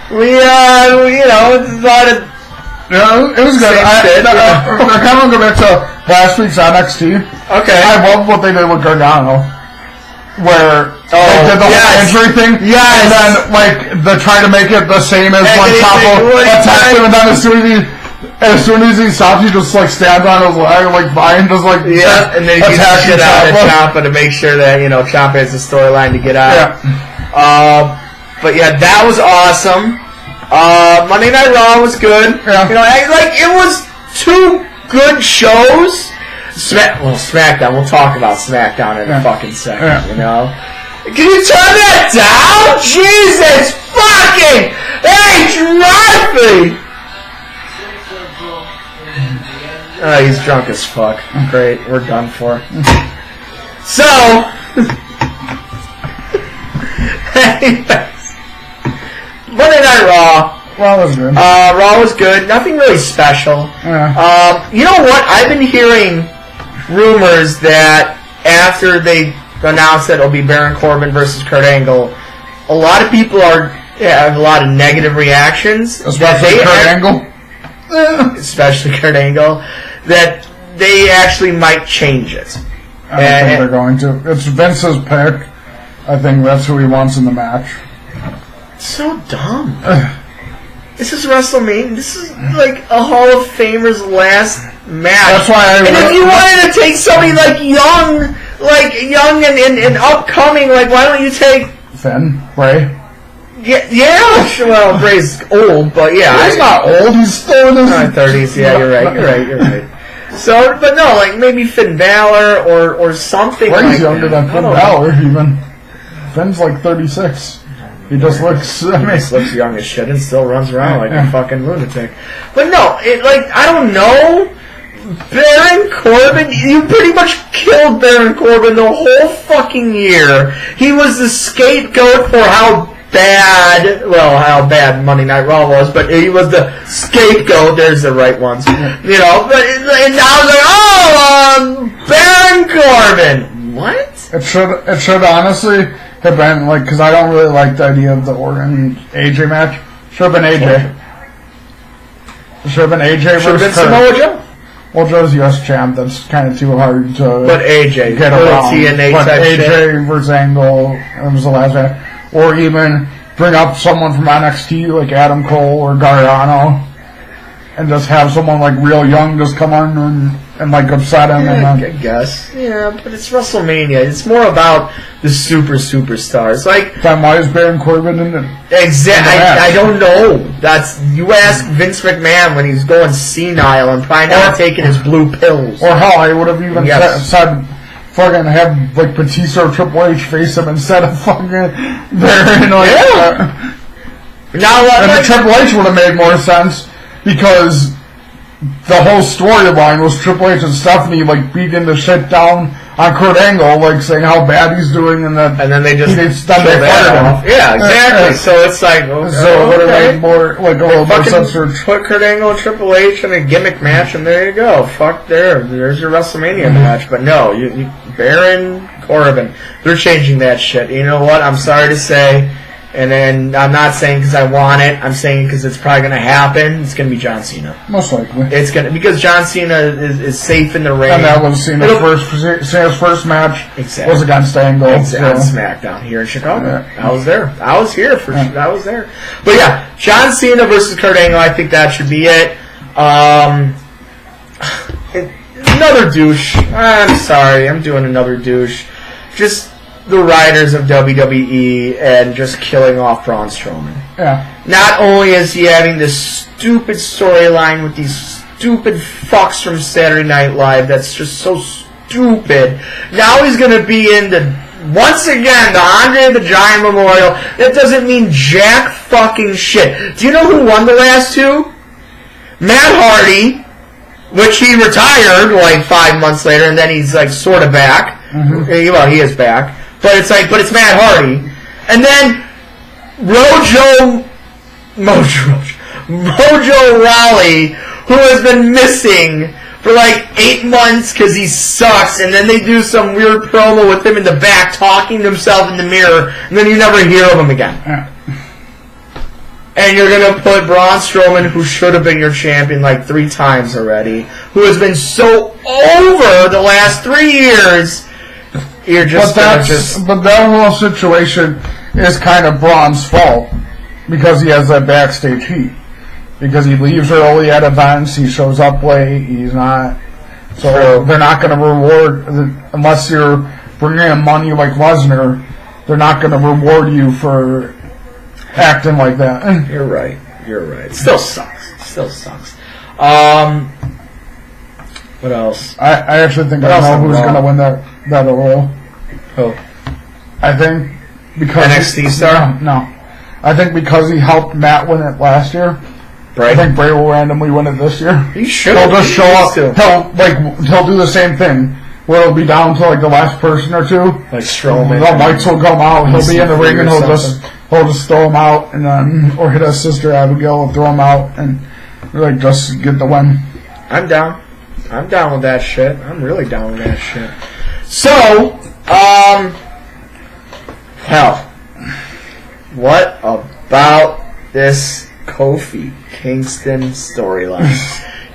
We, thought it... Yeah, it was good. I kind of want to go back to last week's NXT. Okay. I love what they did with Gargano. Where they did the whole injury thing. Yes. And then, they try to make it the same as one Chapo attacks him, and then as soon as as soon as he stops, he just like stands on his leg, like Vine, just like and then he gets shit out of Ciampa to make sure that Ciampa has a storyline to get out. Yeah. But yeah, that was awesome. Monday Night Raw was good. Yeah. It was 2 good shows. SmackDown. We'll talk about SmackDown in a fucking second. Can you turn that down? Jesus fucking H. Murphy! He's drunk as fuck. Great, we're done for. So, anyways, Monday Night Raw. Raw was good. Raw was good. Nothing really special. Yeah. You know what? I've been hearing rumors that after they announced that it'll be Baron Corbin versus Kurt Angle, a lot of people have a lot of negative reactions. Especially Kurt Angle. Especially Kurt Angle, that they actually might change it. I don't think they're going to. It's Vince's pick. I think that's who he wants in the match. So dumb. This is WrestleMania. This is like a Hall of Famer's last match. That's why if you wanted to take somebody young and upcoming, why don't you take Finn, Bray? Yeah. Well, Bray's old, but yeah, he's not old. He's still in his 30s. Yeah, you're right. So, but no, maybe Finn Balor or something. Bray's younger than Finn Balor even. Finn's 36. He just looks. He looks young as shit and still runs around like a fucking lunatic. But no, I don't know. Baron Corbin, you pretty much killed Baron Corbin the whole fucking year. He was the scapegoat for how bad Monday Night Raw was, but he was the scapegoat. There's the right ones, But and now Baron Corbin. What? It should honestly have been because I don't really like the idea of the Orton AJ match. Should have been AJ. Should have been AJ versus Samoa Joe. Well, Joe's U.S. champ. That's kind of too hard to. But AJ, get around. TNA but type AJ shit. versus Angle. That was the last match. Or even bring up someone from NXT like Adam Cole or Gargano, and just have someone real young just come on and upset him. Yeah, I guess. Yeah, but it's WrestleMania. It's more about the superstars. Then why is Baron Corbin in it? Exactly. I don't know. You ask Vince McMahon when he's going senile and probably not taking his blue pills. Or hell, I would have even said fucking have Batista or Triple H face him instead of fucking Baron. And Triple H would have made more sense because the whole storyline was Triple H and Stephanie beating the shit down on Kurt Angle, saying how bad he's doing, and then they just fired him. Yeah, exactly. So it's so it would have made more a little more sense. Put Kurt Angle and Triple H in a gimmick match, and there you go. There's your WrestleMania match. But no, you Baron Corbin, they're changing that shit. You know what? I'm sorry to say. And then I'm not saying because I want it. I'm saying because it's probably going to happen. It's going to be John Cena. Most likely. It's going to because John Cena is safe in the ring. And that was Cena's first match. Exactly. Was against Angle on SmackDown here in Chicago. Yeah. I was there. I was here for. Yeah. I was there. But yeah, John Cena versus Kurt Angle. I think that should be it. Another douche. I'm sorry. I'm doing another douche. Just the writers of WWE and just killing off Braun Strowman. Yeah. Not only is he having this stupid storyline with these stupid fucks from Saturday Night Live that's just so stupid, now he's going to be in once again, the Andre the Giant Memorial. That doesn't mean jack fucking shit. Do you know who won the last two? Matt Hardy, which he retired 5 months later, and then he's sort of back. Mm-hmm. Well, he is back. But it's Matt Hardy. And then Mojo Rawley, who has been missing for 8 months because he sucks, and then they do some weird promo with him in the back talking to himself in the mirror, and then you never hear of him again. Yeah. And you're going to put Braun Strowman, who should have been your champion 3 times already, who has been so over the last 3 years. You're just but that whole situation is kind of Braun's fault because he has that backstage heat. because he leaves early at events, he shows up late, he's not. So they're not going to reward, unless you're bringing in money like Lesnar, they're not going to reward you for acting like that. You're right. It still sucks. What else? I actually think I know who's going to win that role. Who? I think because NXT star? No. I think because he helped Matt win it last year. Right. I think Bray will randomly win it this year. He should. He'll just show up. He'll do the same thing where it'll be down to like the last person or two. Like Strowman. The lights will come out. He'll be in the ring and he'll just throw him out and then or hit his sister Abigail and throw him out and like just get the win. I'm down with that shit. I'm really down with that shit. So, hell, what about this Kofi Kingston storyline?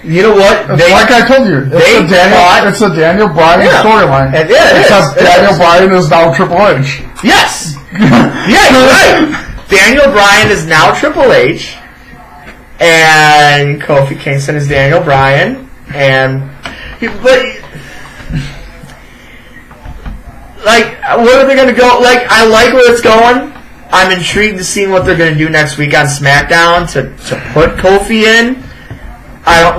You know what? Like I told you, it's a Daniel Bryan storyline. Except Daniel Bryan is now Triple H. Yes. Yeah, you're right. Daniel Bryan is now Triple H, and Kofi Kingston is Daniel Bryan, where are they going to go? Like, I like where it's going. I'm intrigued to see what they're going to do next week on SmackDown to put Kofi in.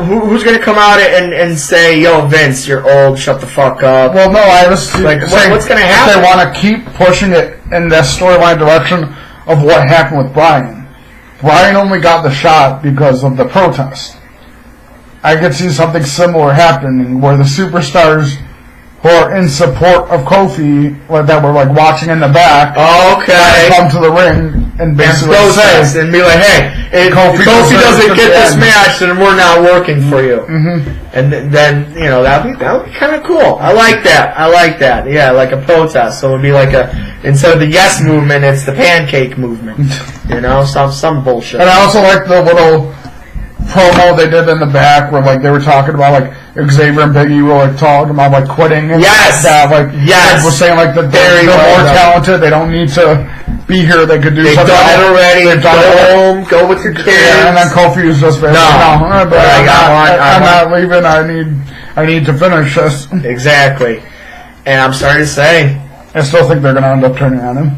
Who's going to come out and say, "Yo, Vince, you're old. Shut the fuck up." Well, no, I was saying what's going to happen? If they want to keep pushing it in that storyline direction of what happened with Bryan. Bryan only got the shot because of the protest. I could see something similar happening where the superstars who are in support of Kofi, that were like watching in the back, come to the ring and basically say, and be like, "Hey, if Kofi doesn't get this match, then we're not working for you." Mm-hmm. And then that would be kind of cool. I like that. Yeah, like a protest. So it would be like instead of the yes movement, it's the pancake movement. Some bullshit. And I also like the little promo they did in the back where they were talking about Xavier and Big E were talking about quitting and that. We're saying they're more talented, they don't need to be here, they could do something. They've done it already. They've done it home, go with your kids. Yeah, and then Kofi was just I'm not leaving, I need to finish this. Exactly. And I'm sorry to say, I still think they're gonna end up turning on him.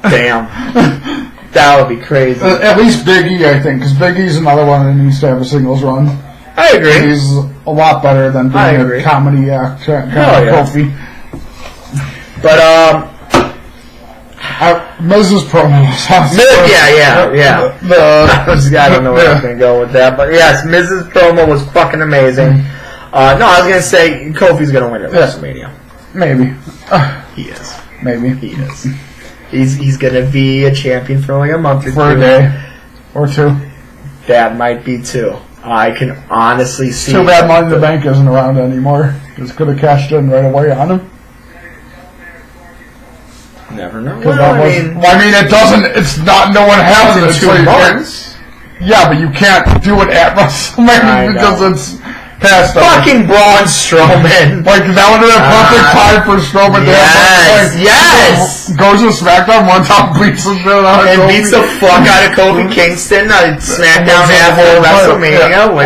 Damn. That would be crazy. At least Big E, I think, because Big E's another one that needs to have a singles run. I agree. He's a lot better than being a comedy act, Kofi. But, Mrs. promo. Yeah. I don't know where I'm going to go with that. But, yes, Mrs. promo was fucking amazing. No, I was going to say Kofi's going to win at WrestleMania. Maybe. He is. Maybe. He is. He's gonna be a champion for a month or for a day or two. That might be 2. I can honestly see. Too bad Money in the Bank isn't around anymore. Just could have cashed in right away on him. Never know. It doesn't. It's not. No one has it. 2 months. Yeah, but you can't do it at WrestleMania because it's past. Fucking Braun Strowman. That would have been a perfect time for Strowman to Yes. Goes to SmackDown one time, beats the shit out of Kofi. Beats the fuck out of Kofi Kingston on SmackDown after WrestleMania. Or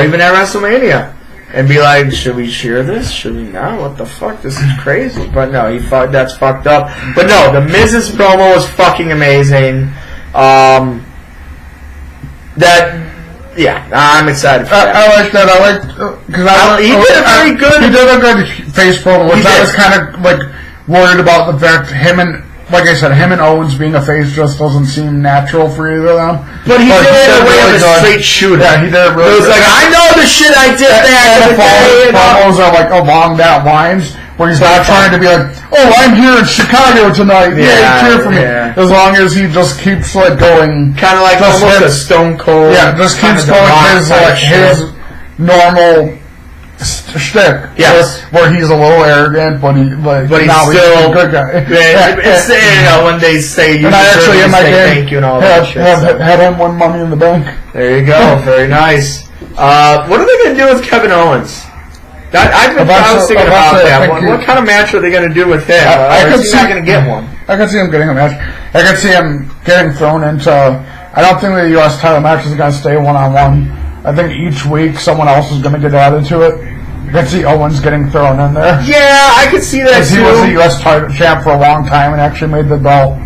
even at WrestleMania. And be like, should we cheer this? Should we not? What the fuck? This is crazy. But no, that's fucked up. But no, the Miz's promo was fucking amazing. Yeah, I'm excited for that. I like that. He did a very good. He did a good face promo, which I was kind of worried about the fact him and Owens being a face just doesn't seem natural for either of them. But he did it in a way of a straight shooter. Yeah, he did it really good. It was I know the shit I did back in the day. Promos are along that lines. Where he's not trying to be I'm here in Chicago tonight. Yeah, cheer for me. Yeah. As long as he just keeps going. Kind of like almost a Stone Cold. Yeah, just keeps going his normal shtick. Yes. Where he's a little arrogant, but he's still a good guy. It's when they say you thank you and all that shit. Had him win Money in the Bank. There you go. Very nice. What are they going to do with Kevin Owens? I was thinking about that. What kind of match are they going to do with him? He's not going to get one. I can see him getting a match. I can see him getting thrown into... I don't think the U.S. title match is going to stay one-on-one. I think each week someone else is going to get added to it. I can see Owens getting thrown in there. Yeah, I could see that too. He was the U.S. title champ for a long time and actually made the belt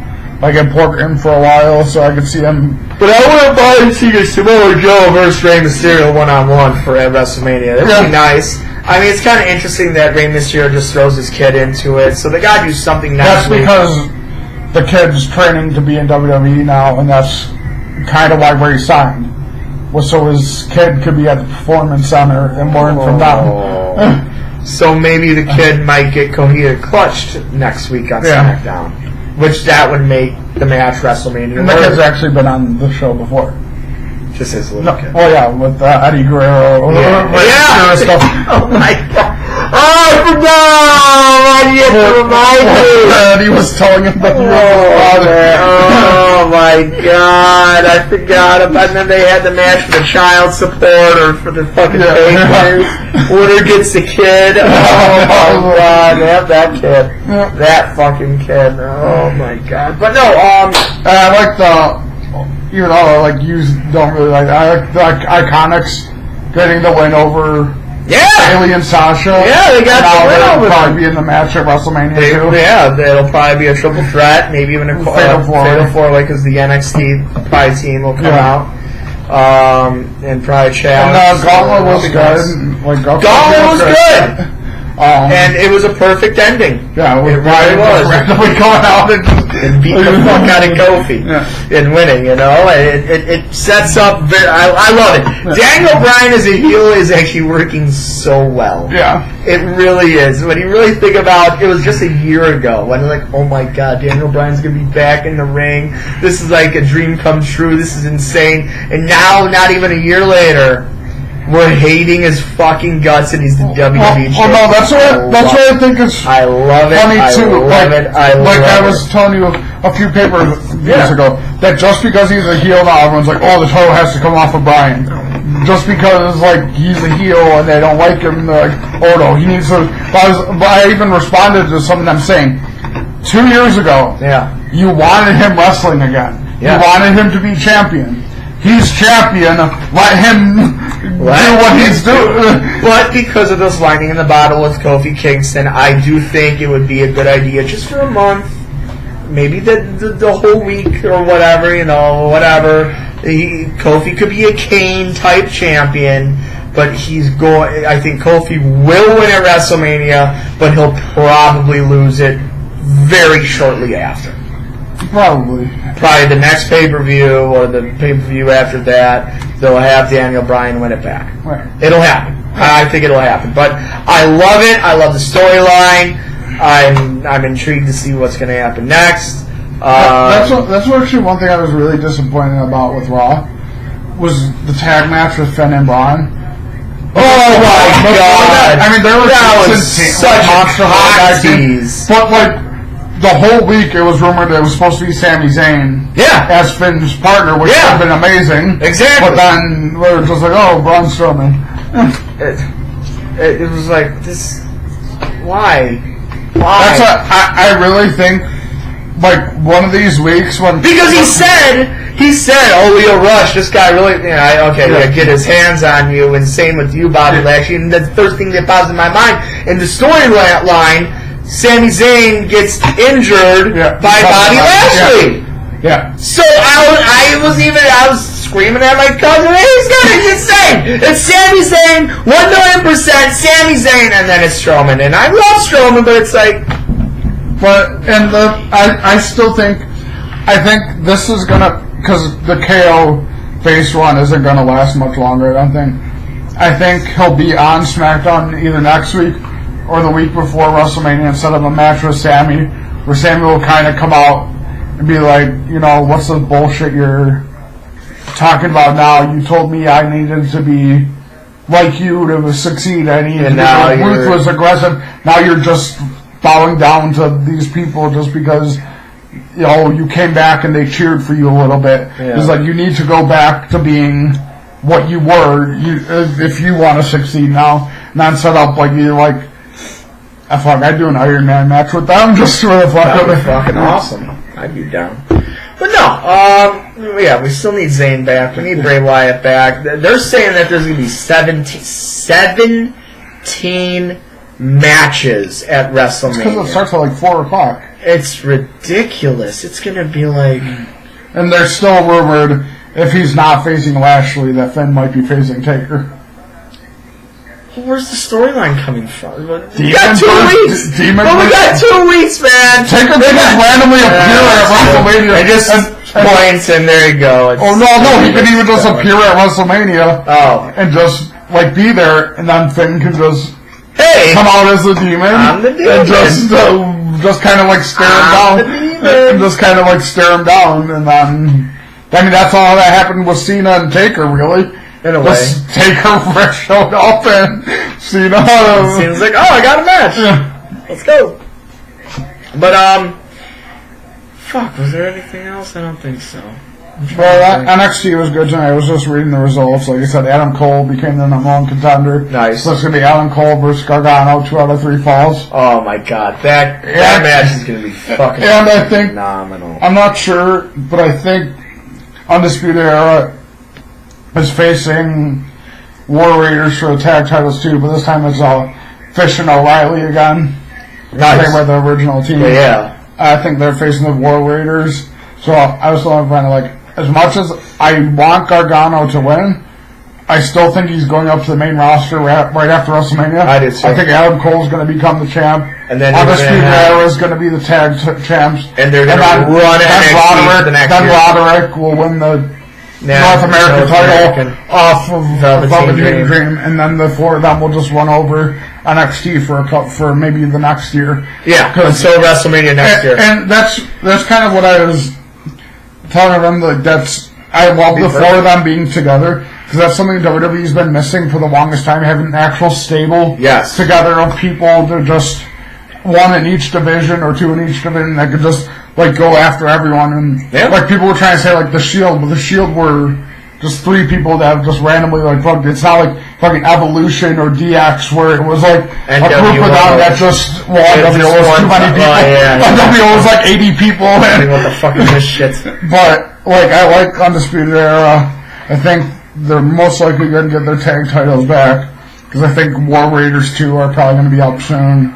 important for a while, so I could see him. But I wouldn't mind seeing Samoa Joe versus Rey Mysterio one-on-one for WrestleMania. That would be nice. I mean, it's kind of interesting that Rey Mysterio just throws his kid into it, so they got to do something next week. That's because the kid's training to be in WWE now, and that's kind of why Rey signed. So his kid could be at the Performance Center and learn from them. So maybe the kid might get Coheta clutched next week on SmackDown, which that would make the match WrestleMania. And the kid's actually been on the show before. Just his little kid. Oh yeah, with Eddie Guerrero. Yeah. Stuff. Oh my God. Oh, I forgot! You have to remind me. He was telling him that he was his father. Oh my God! I forgot about. And then they had the match for the child support or for the fucking papers. Winner gets the kid. Oh my God! That kid. That fucking kid. Oh my God! But no. I like the. Even though you don't really like. I like the Iconics getting the win over. Bayley and Sasha. Yeah, they got the win over. They'll probably be in the match at WrestleMania too. Yeah, it'll probably be a triple threat, maybe even a fatal four-way because the NXT probably team will come out and probably challenge. And Gauntlet was good. Gauntlet was good. And it was a perfect ending. Yeah, it really was. Randomly going out and beating the fuck out of Kofi and winning, it sets up. I love it. Daniel Bryan as a heel is actually working so well. Yeah, it really is. When you really think about it, was just a year ago when you're like, oh my God, Daniel Bryan's gonna be back in the ring. This is like a dream come true. This is insane. And now, not even a year later, we're hating his fucking guts and he's the WWE champion. Oh no, that's what I think is I love it. Funny too. I was telling you a few papers years ago that just because he's a heel now, everyone's like, oh, the title has to come off of Bryan. Just because he's a heel and they don't like him, they're like, oh no, he needs to. But I even responded to something I'm saying 2 years ago. Yeah, you wanted him wrestling again. Yeah. You wanted him to be champion. He's champion. Let him do what he's doing. But because of this lightning in the bottle with Kofi Kingston, I do think it would be a good idea just for a month, maybe the whole week or whatever. Whatever. Kofi could be a Kane type champion, but he's going. I think Kofi will win at WrestleMania, but he'll probably lose it very shortly after. Probably the next pay-per-view or the pay-per-view after that, they'll have Daniel Bryan win it back. Right. It'll happen. I think it'll happen. But I love it. I love the storyline. I'm intrigued to see what's going to happen next. That's actually one thing I was really disappointed about with Raw was the tag match with Finn and Braun. Oh my God! I mean, there was such a hot tease. But the whole week it was rumored that it was supposed to be Sami Zayn as Finn's partner, which would have been amazing. Exactly. But then we were just like, oh, Braun Strowman. It was like, this... Why? That's I really think, one of these weeks when... Because he said, oh, Leo Rush, this guy really... get his hands on you, and same with you, Bobby Lashley. And the first thing that pops in my mind, in the storyline... Sami Zayn gets injured by Bobby Lashley. Yeah. So I was screaming at my cousin, hey, he's gonna get Zayn. It's Sami Zayn, 1,000,000% Sami Zayn, and then it's Strowman. And I love Strowman, but it's like... I still think... I think this is gonna... Because the KO face run isn't gonna last much longer, I don't think. I think he'll be on SmackDown either next week or the week before WrestleMania and set up a match with Sammy, where Sammy will kind of come out and be like, what's the bullshit you're talking about now? You told me I needed to be like you to succeed. I needed to be ruthless, aggressive. Now you're just bowing down to these people just because you came back and they cheered for you a little bit. Yeah. It's like you need to go back to being what you were, if you want to succeed now, not set up like you're like, I'd do an Iron Man match with them just for the fuck of it. Fucking awesome. I'd be down. But no, yeah, we still need Zayn back. We need Bray Wyatt back. They're saying that there's going to be 17 matches at WrestleMania. Because it starts at like 4 o'clock. It's ridiculous. It's going to be like... And they're still rumored, if he's not facing Lashley, that Finn might be facing Taker. Where's the storyline coming from? We got 2 weeks! We got 2 weeks, man! Taker can just randomly appear at WrestleMania. And just points, and there you go. No, he could even just appear at WrestleMania. And just, like, be there, and then Finn can just come out as the demon. I'm the demon. And just kind of, like, stare him down. And just kind of, like, stare him down, and then... I mean, that's all that happened with Cena and Taker, really. In a way. Just Taker showed up and Cena... Cena's like, I got a match. Yeah. Let's go. But, fuck, was there anything else? I don't think so. Well, NXT was good tonight. I was just reading the results. Like I said, Adam Cole became the number 1 contender. Nice. So it's going to be Adam Cole versus Gargano, 2 out of 3 falls. Oh my god, that match is going to be fucking phenomenal. I'm not sure, but I think Undisputed Era is facing War Raiders for the tag titles too, but this time it's Fish and O'Reilly again. Nice. They were the original team. Yeah. I think they're facing the War Raiders. So I was telling my friend, like, as much as I want Gargano to win, I still think he's going up to the main roster right after WrestleMania. I did too. I think Adam Cole's going to become the champ. And then Undisputed Era is going to be the tag champs. And they're going to run NXT the next year. Roderick will win the North American title off of Velveteen Dream, and then the 4 of them will just run over NXT for maybe the next year. Yeah, until WrestleMania next year. And that's kind of what I was telling them. Like, I love the 4 of them being together, because that's something WWE's been missing for the longest time, having an actual stable together of people. They're just 1 in each division or 2 in each division that could just like go after everyone. And like people were trying to say like the Shield, but the Shield were just 3 people that have just randomly like plugged. It's not like fucking Evolution or DX where it was like a group of them that just NWO was too many people. NWO was like 80 people. What the fuck is this shit? But like I like Undisputed Era. I think they're most likely going to get their tag titles back, because I think War Raiders 2 are probably going to be up soon.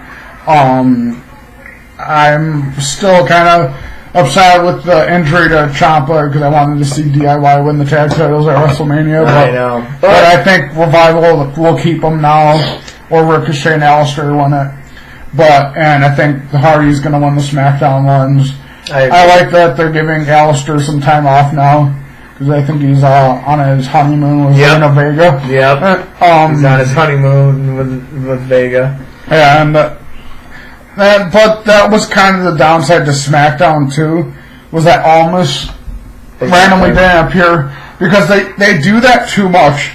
I'm still kind of upset with the injury to Ciampa, because I wanted to see DIY win the tag titles at WrestleMania. I know. But I think Revival will keep them now, or Ricochet and Alistair win it. And I think the Hardy's going to win the SmackDown ones. I like that they're giving Alistair some time off now, because I think he's on his honeymoon with Zelina Vega. Yep. He's on his honeymoon with Vega. Yeah, but that was kind of the downside to SmackDown too, was that Almas randomly didn't appear, because they do that too much,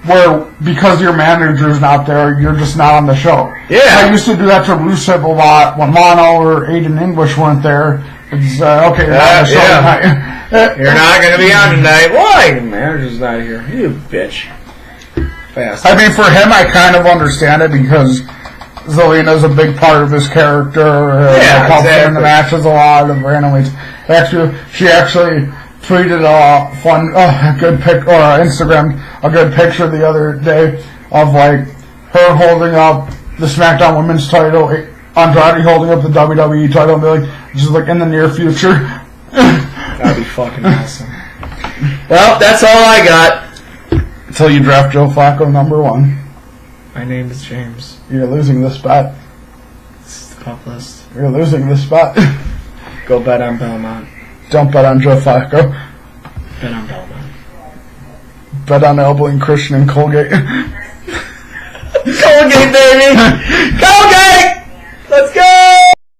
where because your manager's not there, you're just not on the show. Yeah. I used to do that to Rusev a lot when Mono or Aiden English weren't there. It's okay, you're not on the show tonight. You're not going to be on tonight. Why? The manager's not here. You bitch. Fast. I mean, for him, I kind of understand it, because Zelina's a big part of his character. Helps him in the matches a lot. And randomly, she actually tweeted a good pic, or Instagram a good picture the other day of like her holding up the SmackDown Women's title, Andrade holding up the WWE title, and be like, just like in the near future. That'd be fucking awesome. Well, that's all I got. Until you draft Joe Flacco #1. My name is James. You're losing this bet. This is the pop list. You're losing this bet. Go bet on Belmont. Don't bet on Joe Flacco. Bet on Belmont. Bet on Elbling, Christian, and Colgate. Colgate, baby! Colgate!